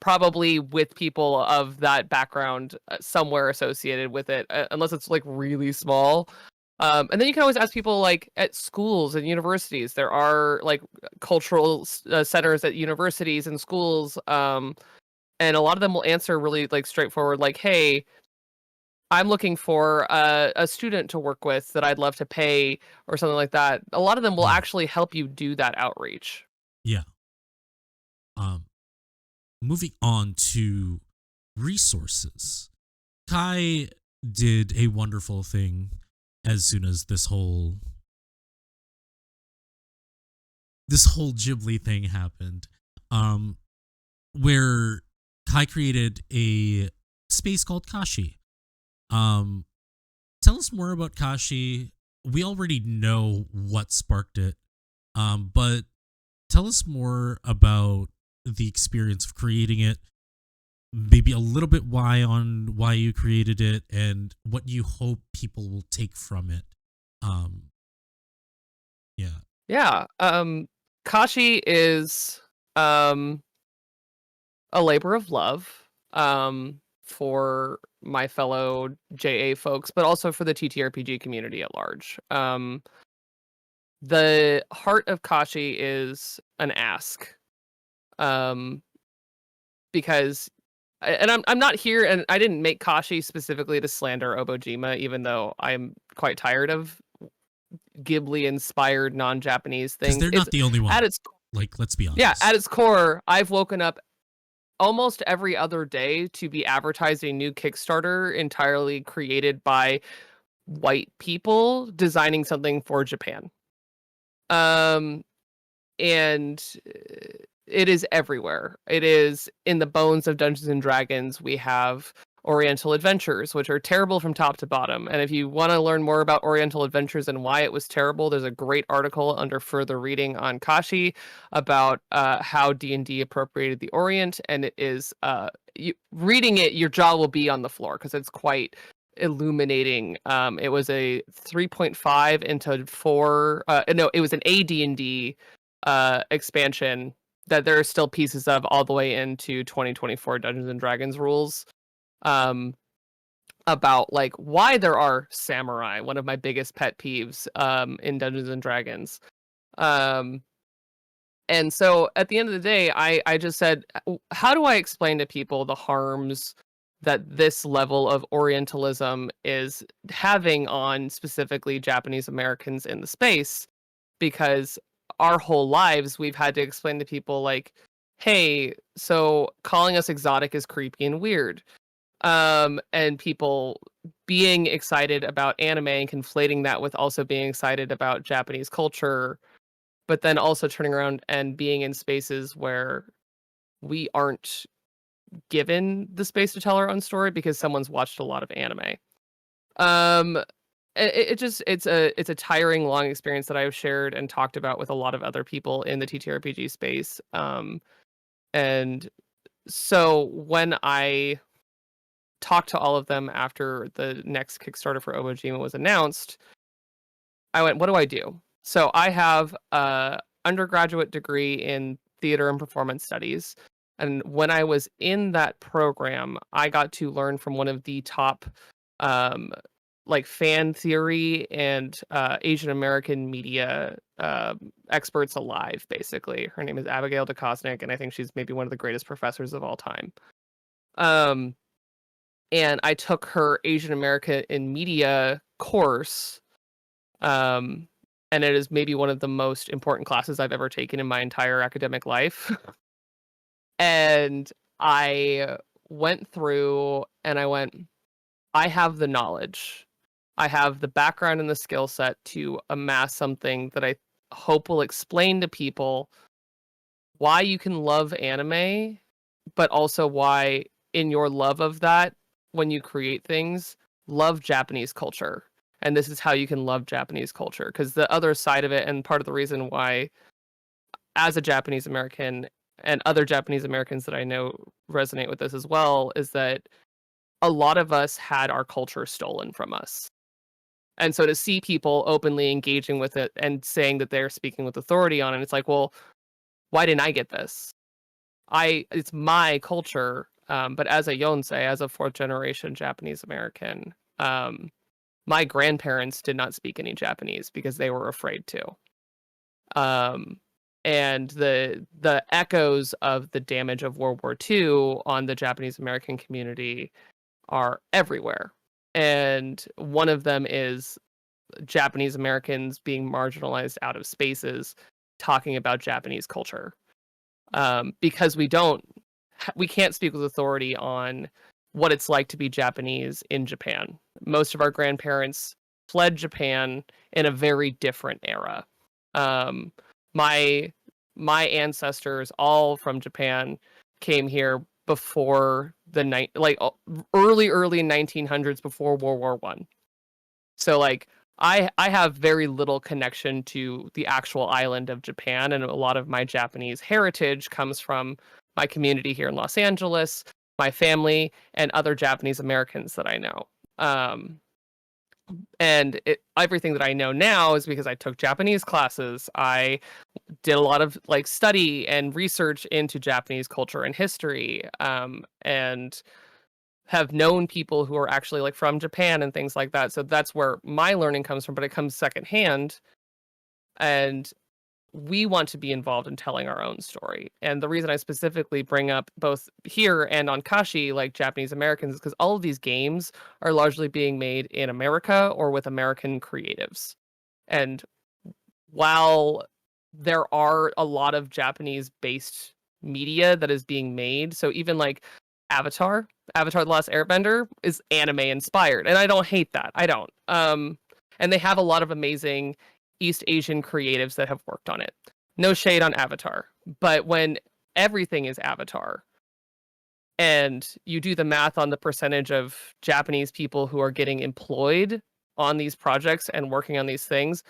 probably with people of that background somewhere associated with it, unless it's like really small. And then you can always ask people like at schools and universities. There are like cultural centers at universities and schools, and a lot of them will answer really like straightforward, like, "Hey, I'm looking for a student to work with that I'd love to pay," or something like that. A lot of them will actually help you do that outreach. Yeah. Moving on to resources. Kai did a wonderful thing as soon as this whole this whole Ghibli thing happened, where Kai created a space called Kashi. Um, Tell us more about Kashi. We already know what sparked it, but tell us more about the experience of creating it. Maybe a little bit why you created it and what you hope people will take from it. Um, yeah. Yeah. Kashi is um a labor of love for my fellow JA folks, but also for the TTRPG community at large. The heart of Kashi is an ask. Um, because and I'm not here, and I didn't make Kashi specifically to slander Obojima, even though I'm quite tired of Ghibli inspired non-Japanese Because things. they're It's not the only one. at its Like, let's be yeah, honest. at its core, I've woken up almost every other day to be advertising new Kickstarter entirely created by white people designing something for Japan. Um and it is everywhere. It is in the bones of Dungeons and Dragons. We have Oriental Adventures, which are terrible from top to bottom. And if you want to learn more about Oriental Adventures and why it was terrible, there's a great article under further reading on Kashi about how D&D appropriated the Orient. And it is reading it, your jaw will be on the floor because it's quite illuminating. It was a 3.5 into 4. No, it was an AD&D expansion that there are still pieces of all the way into 2024 Dungeons and Dragons rules, about like why there are samurai, one of my biggest pet peeves in Dungeons and Dragons. um and so at the end of the day, I just said, how do I explain to people the harms that this level of Orientalism is having on specifically Japanese Americans in the space? Because our whole lives we've had to explain to people like, hey, so calling us exotic is creepy and weird. And people being excited about anime and conflating that with also being excited about Japanese culture, but then also turning around and being in spaces where we aren't given the space to tell our own story because someone's watched a lot of anime. Um, it just it's a tiring long experience that I've shared and talked about with a lot of other people in the TTRPG space. And so when I talked to all of them after the next Kickstarter for Obojima was announced, I went, what do I do? So I have a undergraduate degree in theater and performance studies. And when I was in that program, I got to learn from one of the top um, like fan theory and Asian American media experts alive, basically. Her name is Abigail DeKosnik, and I think she's maybe one of the greatest professors of all time. Um, and I took her Asian America in media course. Um, and it is maybe one of the most important classes I've ever taken in my entire academic life. And I went through and I went, I have the knowledge. I have the background and the skill set to amass something that I hope will explain to people why you can love anime, but also why, in your love of that, when you create things, love Japanese culture. And this is how you can love Japanese culture. Because the other side of it, and part of the reason why, as a Japanese American and other Japanese Americans that I know resonate with this as well, is that a lot of us had our culture stolen from us. And so to see people openly engaging with it and saying that they're speaking with authority on it, it's like, well, why didn't I get this? It's my culture. But as a Yonsei, as a fourth generation Japanese American, my grandparents did not speak any Japanese because they were afraid to. Um, and the echoes of the damage of World War II on the Japanese American community are everywhere. And one of them is Japanese Americans being marginalized out of spaces talking about Japanese culture. Because we can't speak with authority on what it's like to be Japanese in Japan. Most of our grandparents fled Japan in a very different era. My my ancestors, all from Japan, came here before the early 1900s, before World War One. So like I have very little connection to the actual island of Japan, and a lot of my Japanese heritage comes from my community here in Los Angeles, my family, and other Japanese Americans that I know. And everything that I know now is because I took Japanese classes. I did a lot of like study and research into Japanese culture and history, and have known people who are actually like from Japan and things like that. So that's where my learning comes from, but it comes secondhand. And we want to be involved in telling our own story. And the reason I specifically bring up both here and on Kashi, like Japanese Americans, is because all of these games are largely being made in America or with American creatives. And while there are a lot of Japanese based media that is being made, so even like Avatar the Last Airbender is anime inspired, and I don't hate that. I don't. And they have a lot of amazing East Asian creatives that have worked on it. No shade on Avatar, but when everything is Avatar and you do the math on the percentage of Japanese people who are getting employed on these projects and working on these things,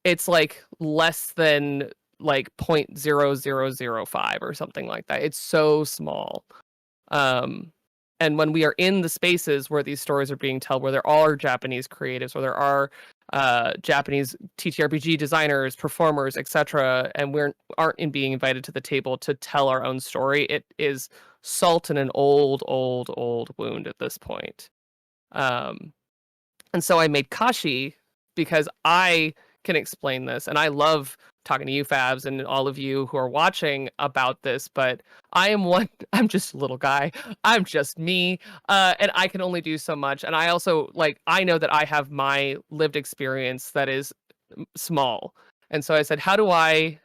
it's like less than like 0.0005 or something like that. It's so small. And when we are in the spaces where these stories are being told, where there are Japanese creatives, where there are Japanese TTRPG designers, performers, etc., and aren't being invited to the table to tell our own story, it is salt in an old wound at this point. And so I made Kashi because I can explain this, and I love talking to you, Fabs, and all of you who are watching about this, but I'm just a little guy. I'm just me. And I can only do so much. And I also, like, I know that I have my lived experience that is small. And so I said, how do I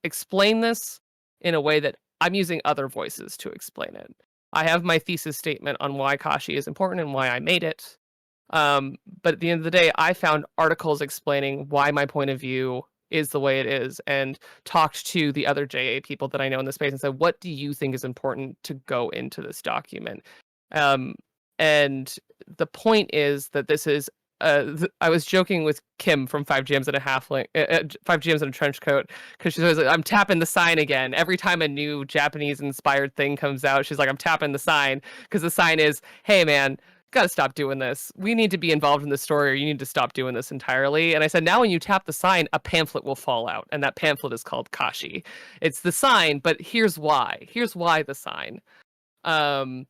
explain this in a way that I'm using other voices to explain it? I have my thesis statement on why Kashi is important and why I made it. But at the end of the day, I found articles explaining why my point of view is the way it is, and talked to the other JA people that I know in the space and said, what do you think is important to go into this document? And the point is that this is I was joking with Kim from 5 GMs and a Halfling, 5 GMs in a Trench Coat, because she's always like, I'm tapping the sign again. Every time a new Japanese inspired thing comes out, she's like, I'm tapping the sign, because the sign is, hey man, gotta stop doing this. We need to be involved in the story, or you need to stop doing this entirely. And I said, now when you tap the sign, a pamphlet will fall out, and that pamphlet is called Kashi. It's the sign, but here's why. Here's why the sign. And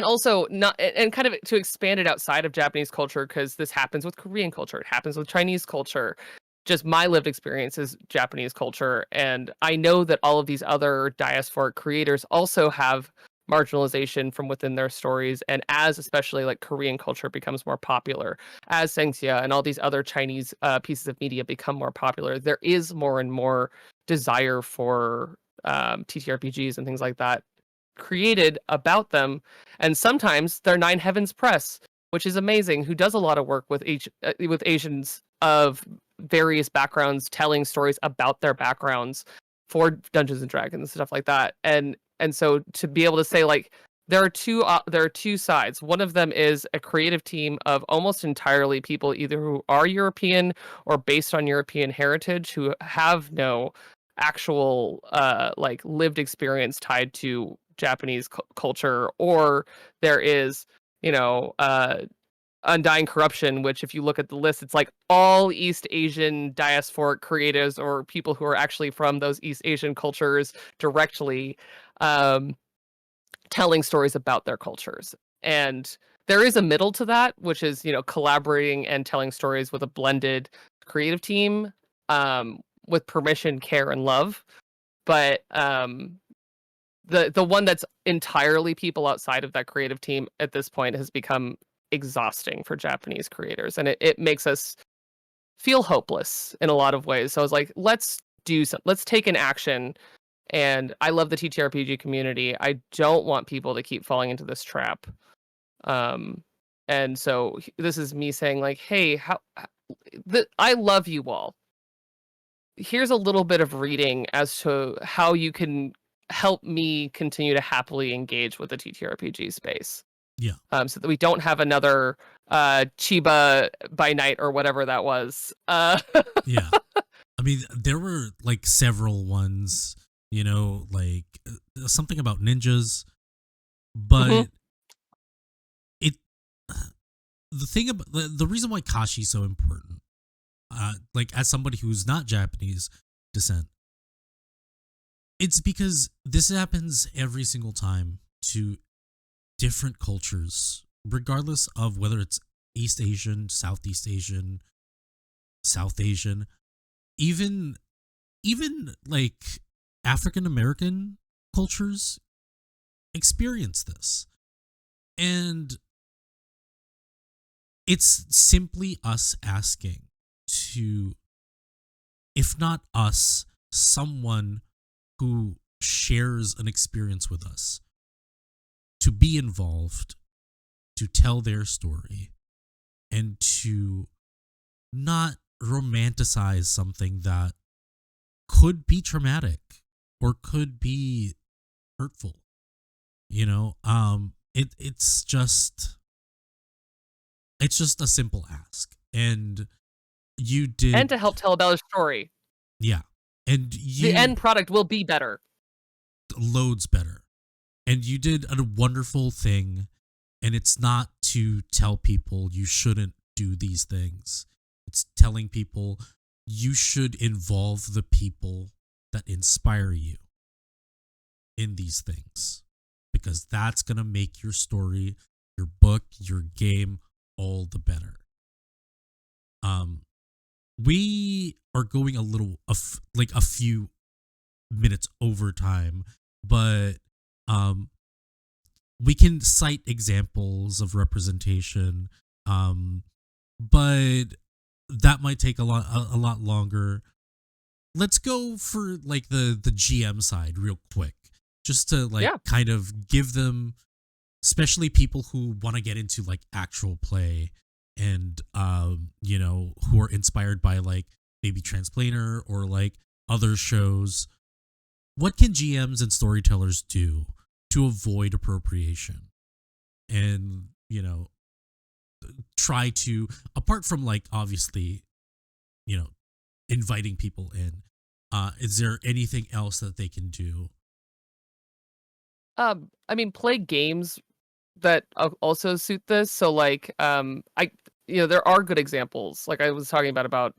also not, and kind of to expand it outside of Japanese culture, because this happens with Korean culture, it happens with Chinese culture. Just my lived experience is Japanese culture, and I know that all of these other diasporic creators also have marginalization from within their stories. And as especially like Korean culture becomes more popular, as Sengxia and all these other Chinese pieces of media become more popular, there is more and more desire for TTRPGs and things like that created about them. And sometimes they're Nine Heavens Press, which is amazing, who does a lot of work with with Asians of various backgrounds, telling stories about their backgrounds for Dungeons and Dragons and stuff like that. And so to be able to say, like, there are two sides. One of them is a creative team of almost entirely people either who are European or based on European heritage, who have no actual like lived experience tied to Japanese culture, or there is, you know, Undying Corruption, which if you look at the list, it's like all East Asian diasporic creatives or people who are actually from those East Asian cultures directly, telling stories about their cultures. And there is a middle to that, which is, collaborating and telling stories with a blended creative team, with permission, care, and love. But the one that's entirely people outside of that creative team at this point has become exhausting for Japanese creators, and it makes us feel hopeless in a lot of ways. So I was like, let's take an action. And I love the TTRPG community. I don't want people to keep falling into this trap. And so this is me saying, like, hey, I love you all. here's a little bit of reading as to how you can help me continue to happily engage with the TTRPG space. Yeah. So that we don't have another Chiba by Night or whatever that was. Yeah. I mean, there were like several ones, like something about ninjas, Mhm. but it the thing about the reason why Kashi's so important, like as somebody who's not Japanese descent, it's because this happens every single time to different cultures, regardless of whether it's East Asian, Southeast Asian, South Asian, even like African American cultures experience this. And it's simply us asking to, if not us, someone who shares an experience with us, to be involved, to tell their story, and to not romanticize something that could be traumatic or could be hurtful. It's just a simple ask. And you And did. to help tell a better story. Yeah. And The you end product will be better. loads better. And you did a wonderful thing. And it's not to tell people you shouldn't do these things. It's telling people you should involve the people that inspire you in these things, because that's going to make your story, your book, your game all the better. We are going a little like a few minutes over time, but we can cite examples of representation, but that might take a lot longer. Let's go for like the GM side real quick, just to like Yeah. kind of give them, especially people who want to get into like actual play, and who are inspired by like maybe Transplaner or like other shows. What can GMs and storytellers do to avoid appropriation, and try to, apart from like obviously you know inviting people in, is there anything else that they can do? I mean, play games that also suit this. So like, there are good examples. Like I was talking about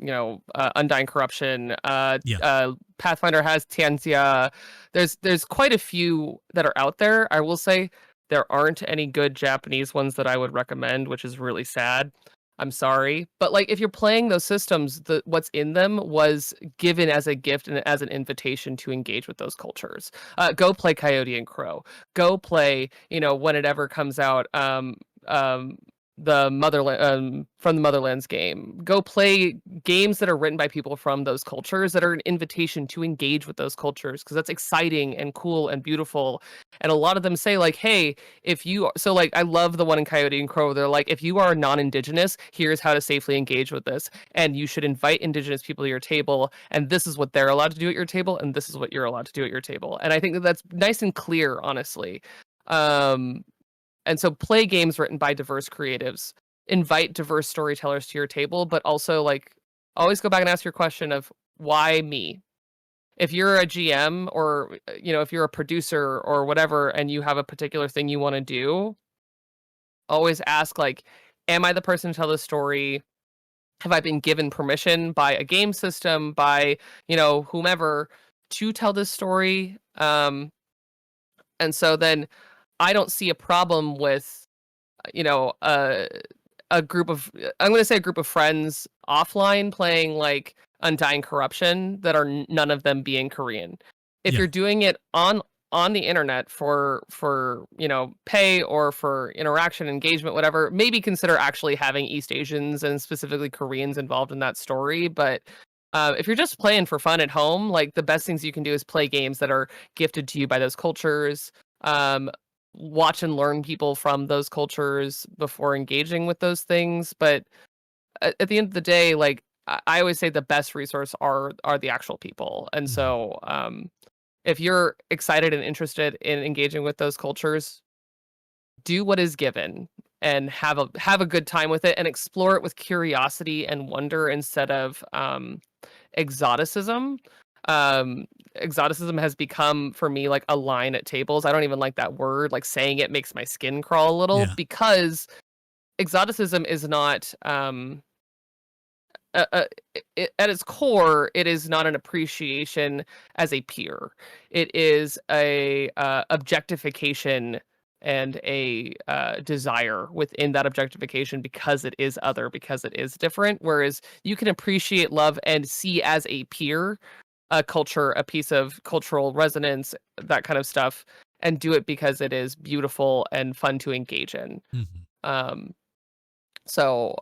Undying Corruption. Yeah. Pathfinder has Tianxia. There's quite a few that are out there. I will say there aren't any good Japanese ones that I would recommend, which is really sad. I'm sorry, but like if you're playing those systems, what's in them was given as a gift and as an invitation to engage with those cultures. Go play Coyote and Crow. Go play, when it ever comes out, the motherland from the Motherlands game. Go play games that are written by people from those cultures that are an invitation to engage with those cultures, because that's exciting and cool and beautiful. And a lot of them say like, hey, if you so like I love the one in Coyote and Crow. They're like, if you are non-indigenous, here's how to safely engage with this, and you should invite indigenous people to your table, and this is what they're allowed to do at your table, and this is what you're allowed to do at your table. And I think that that's nice and clear, honestly. um and so play games written by diverse creatives, invite diverse storytellers to your table, but also like always go back and ask your question of why me? If you're a GM, or if you're a producer or whatever and you have a particular thing you want to do, always ask like, am I the person to tell the story? Have I been given permission by a game system, by whomever, to tell this story? And so then I don't see a problem with you know, a a group of I'm going to say a group of friends offline playing like Undying Corruption that are none of them being Korean. If Yeah. you're doing it on the internet for pay or for interaction, engagement, whatever, maybe consider actually having East Asians and specifically Koreans involved in that story. But if you're just playing for fun at home, like the best things you can do is play games that are gifted to you by those cultures. Um, Watch and learn people from those cultures before engaging with those things. But at the end of the day, like I always say the best resource are the actual people. And Mhm. so if you're excited and interested in engaging with those cultures, do what is given and have a good time with it and explore it with curiosity and wonder instead of exoticism. Um, Exoticism has become for me like a line at tables. I don't even like that word. Like saying it makes my skin crawl a little Yeah. because exoticism is not uh, uh, at its core, it is not an appreciation as a peer. It is a objectification and a desire within that objectification because it is other, because it is different. Whereas you can appreciate love and see as a peer a culture, a piece of cultural resonance, that kind of stuff, and do it because it is beautiful and fun to engage in. Mhm. Um, so,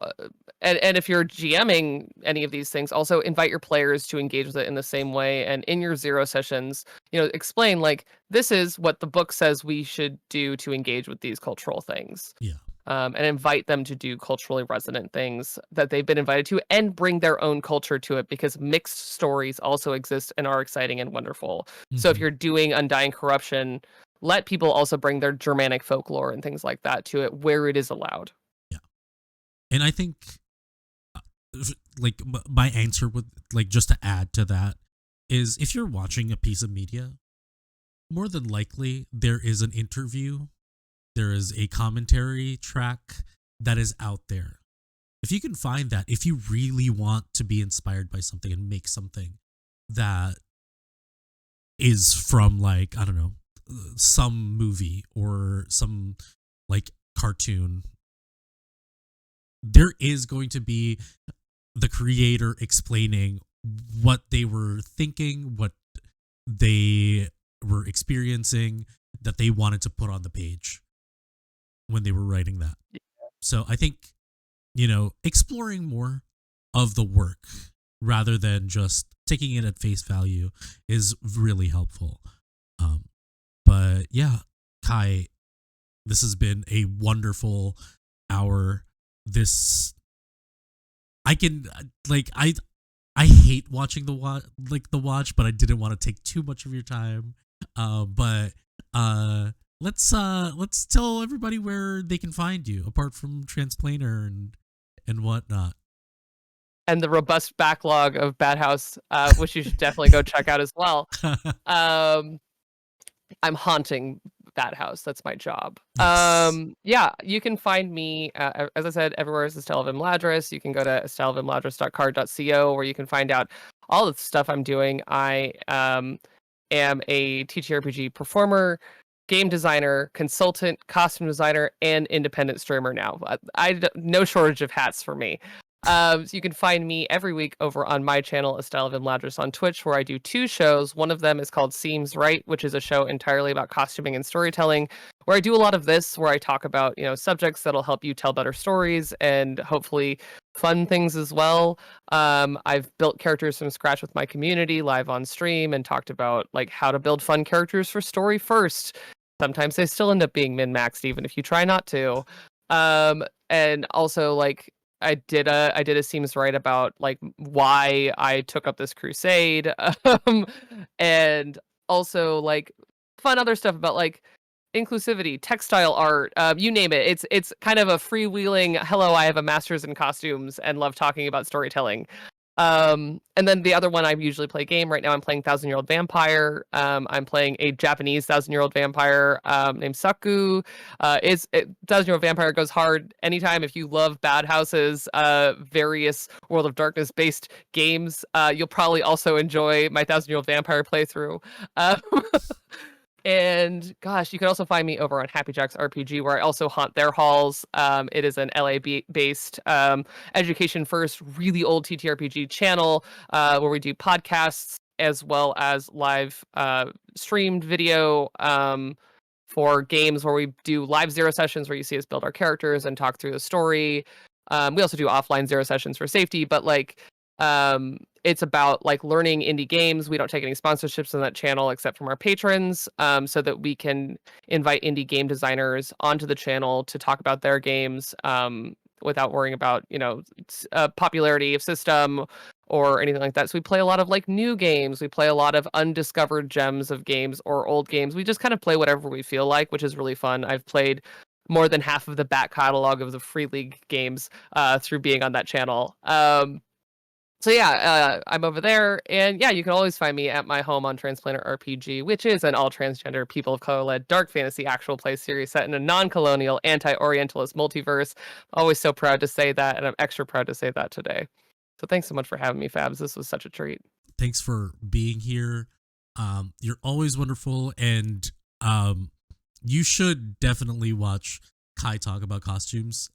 and if you're GMing any of these things, also invite your players to engage with it in the same way. And in your zero sessions, explain like this is what the book says we should do to engage with these cultural things. Yeah. And invite them to do culturally resonant things that they've been invited to, and bring their own culture to it because mixed stories also exist and are exciting and wonderful. So if Mhm. you're doing Undying Corruption, let people also bring their Germanic folklore and things like that to it where it is allowed. Yeah. And I think uh, like my answer would, like, just to add to that, is if you're watching a piece of media, more than likely there is an interview, there is a commentary track that is out there. If you can find that, if you really want to be inspired by something and make something that is from, like, I don't know, some movie or some like cartoon, there is going to be the creator explaining what they were thinking, what they were experiencing, that they wanted to put on the page when they were writing that. So I think, exploring more of the work rather than just taking it at face value is really helpful. Um, but yeah, Kai, this has been a wonderful hour. This I can like I hate watching the watch, but I didn't want to take too much of your time. But let's tell everybody where they can find you apart from Transplaner and whatnot. And the robust backlog of Bad House, which you should definitely go check out as well. Um, I'm haunting that house. That's my job. Yes. Yeah, you can find me, as I said, everywhere is Estelle Vimladris. You can go to estellevimladris.card.co where you can find out all the stuff I'm doing. I am a TTRPG performer, game designer, consultant, costume designer, and independent streamer now. No shortage of hats for me. So you can find me every week over on my channel, Estelle Vimladris, on Twitch, where I do two shows. One of them is called Seems Right, which is a show entirely about costuming and storytelling, where I do a lot of this, where I talk about, subjects that'll help you tell better stories and hopefully fun things as well. I've built characters from scratch with my community live on stream and talked about like how to build fun characters for story first. Sometimes they still end up being min-maxed, even if you try not to. And also like I did a seems right about like why I took up this crusade, and also like fun other stuff about like inclusivity, textile art, you name it. It's kind of a freewheeling. Hello, I have a master's in costumes and love talking about storytelling. And then the other one I usually play game. Right now I'm playing Thousand Year Old Vampire. I'm playing a Japanese Thousand Year Old Vampire named Saku. Thousand Year Old Vampire goes hard anytime if you love Bad House's various World of Darkness based games. You'll probably also enjoy my Thousand Year Old Vampire playthrough. Um, And gosh, you can also find me over on Happy Jacks RPG, where I also haunt their halls. It is an LA based education first, really old TTRPG channel where we do podcasts as well as live streamed video for games where we do live zero sessions where you see us build our characters and talk through the story. We also do offline zero sessions for safety, but like it's about like learning indie games. We don't take any sponsorships on that channel except from our patrons, so that we can invite indie game designers onto the channel to talk about their games. without worrying about popularity of system or anything like that. So we play a lot of like new games. We play a lot of undiscovered gems of games or old games. We just kind of play whatever we feel like, which is really fun. I've played more than half of the back catalog of the Free League games through being on that channel. So yeah, I'm over there, and yeah, you can always find me at my home on Transplanter RPG, which is an all-transgender, people of color-led dark fantasy actual play series set in a non-colonial, anti-Orientalist multiverse. Always so proud to say that, and I'm extra proud to say that today. So thanks so much for having me, Fabs. This was such a treat. Thanks for being here. You're always wonderful, and you should definitely watch Kai talk about costumes.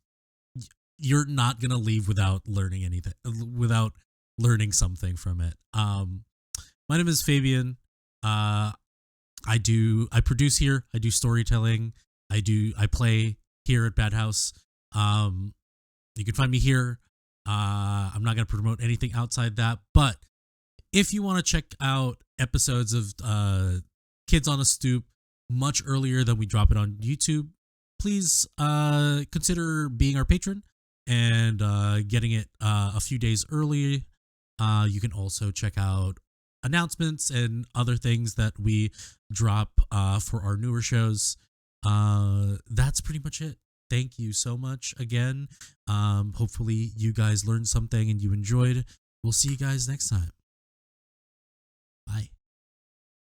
You're not gonna leave without learning anything, without learning something from it. My name is Fabian. I produce here. I do storytelling. I play here at Bad House. You can find me here. I'm not gonna promote anything outside that, but if you want to check out episodes of Kids on a Stoop much earlier than we drop it on YouTube, please consider being our patron and getting it a few days early. You can also check out announcements and other things that we drop for our newer shows. That's pretty much it. Thank you so much again. Hopefully you guys learned something and you enjoyed. We'll see you guys next time.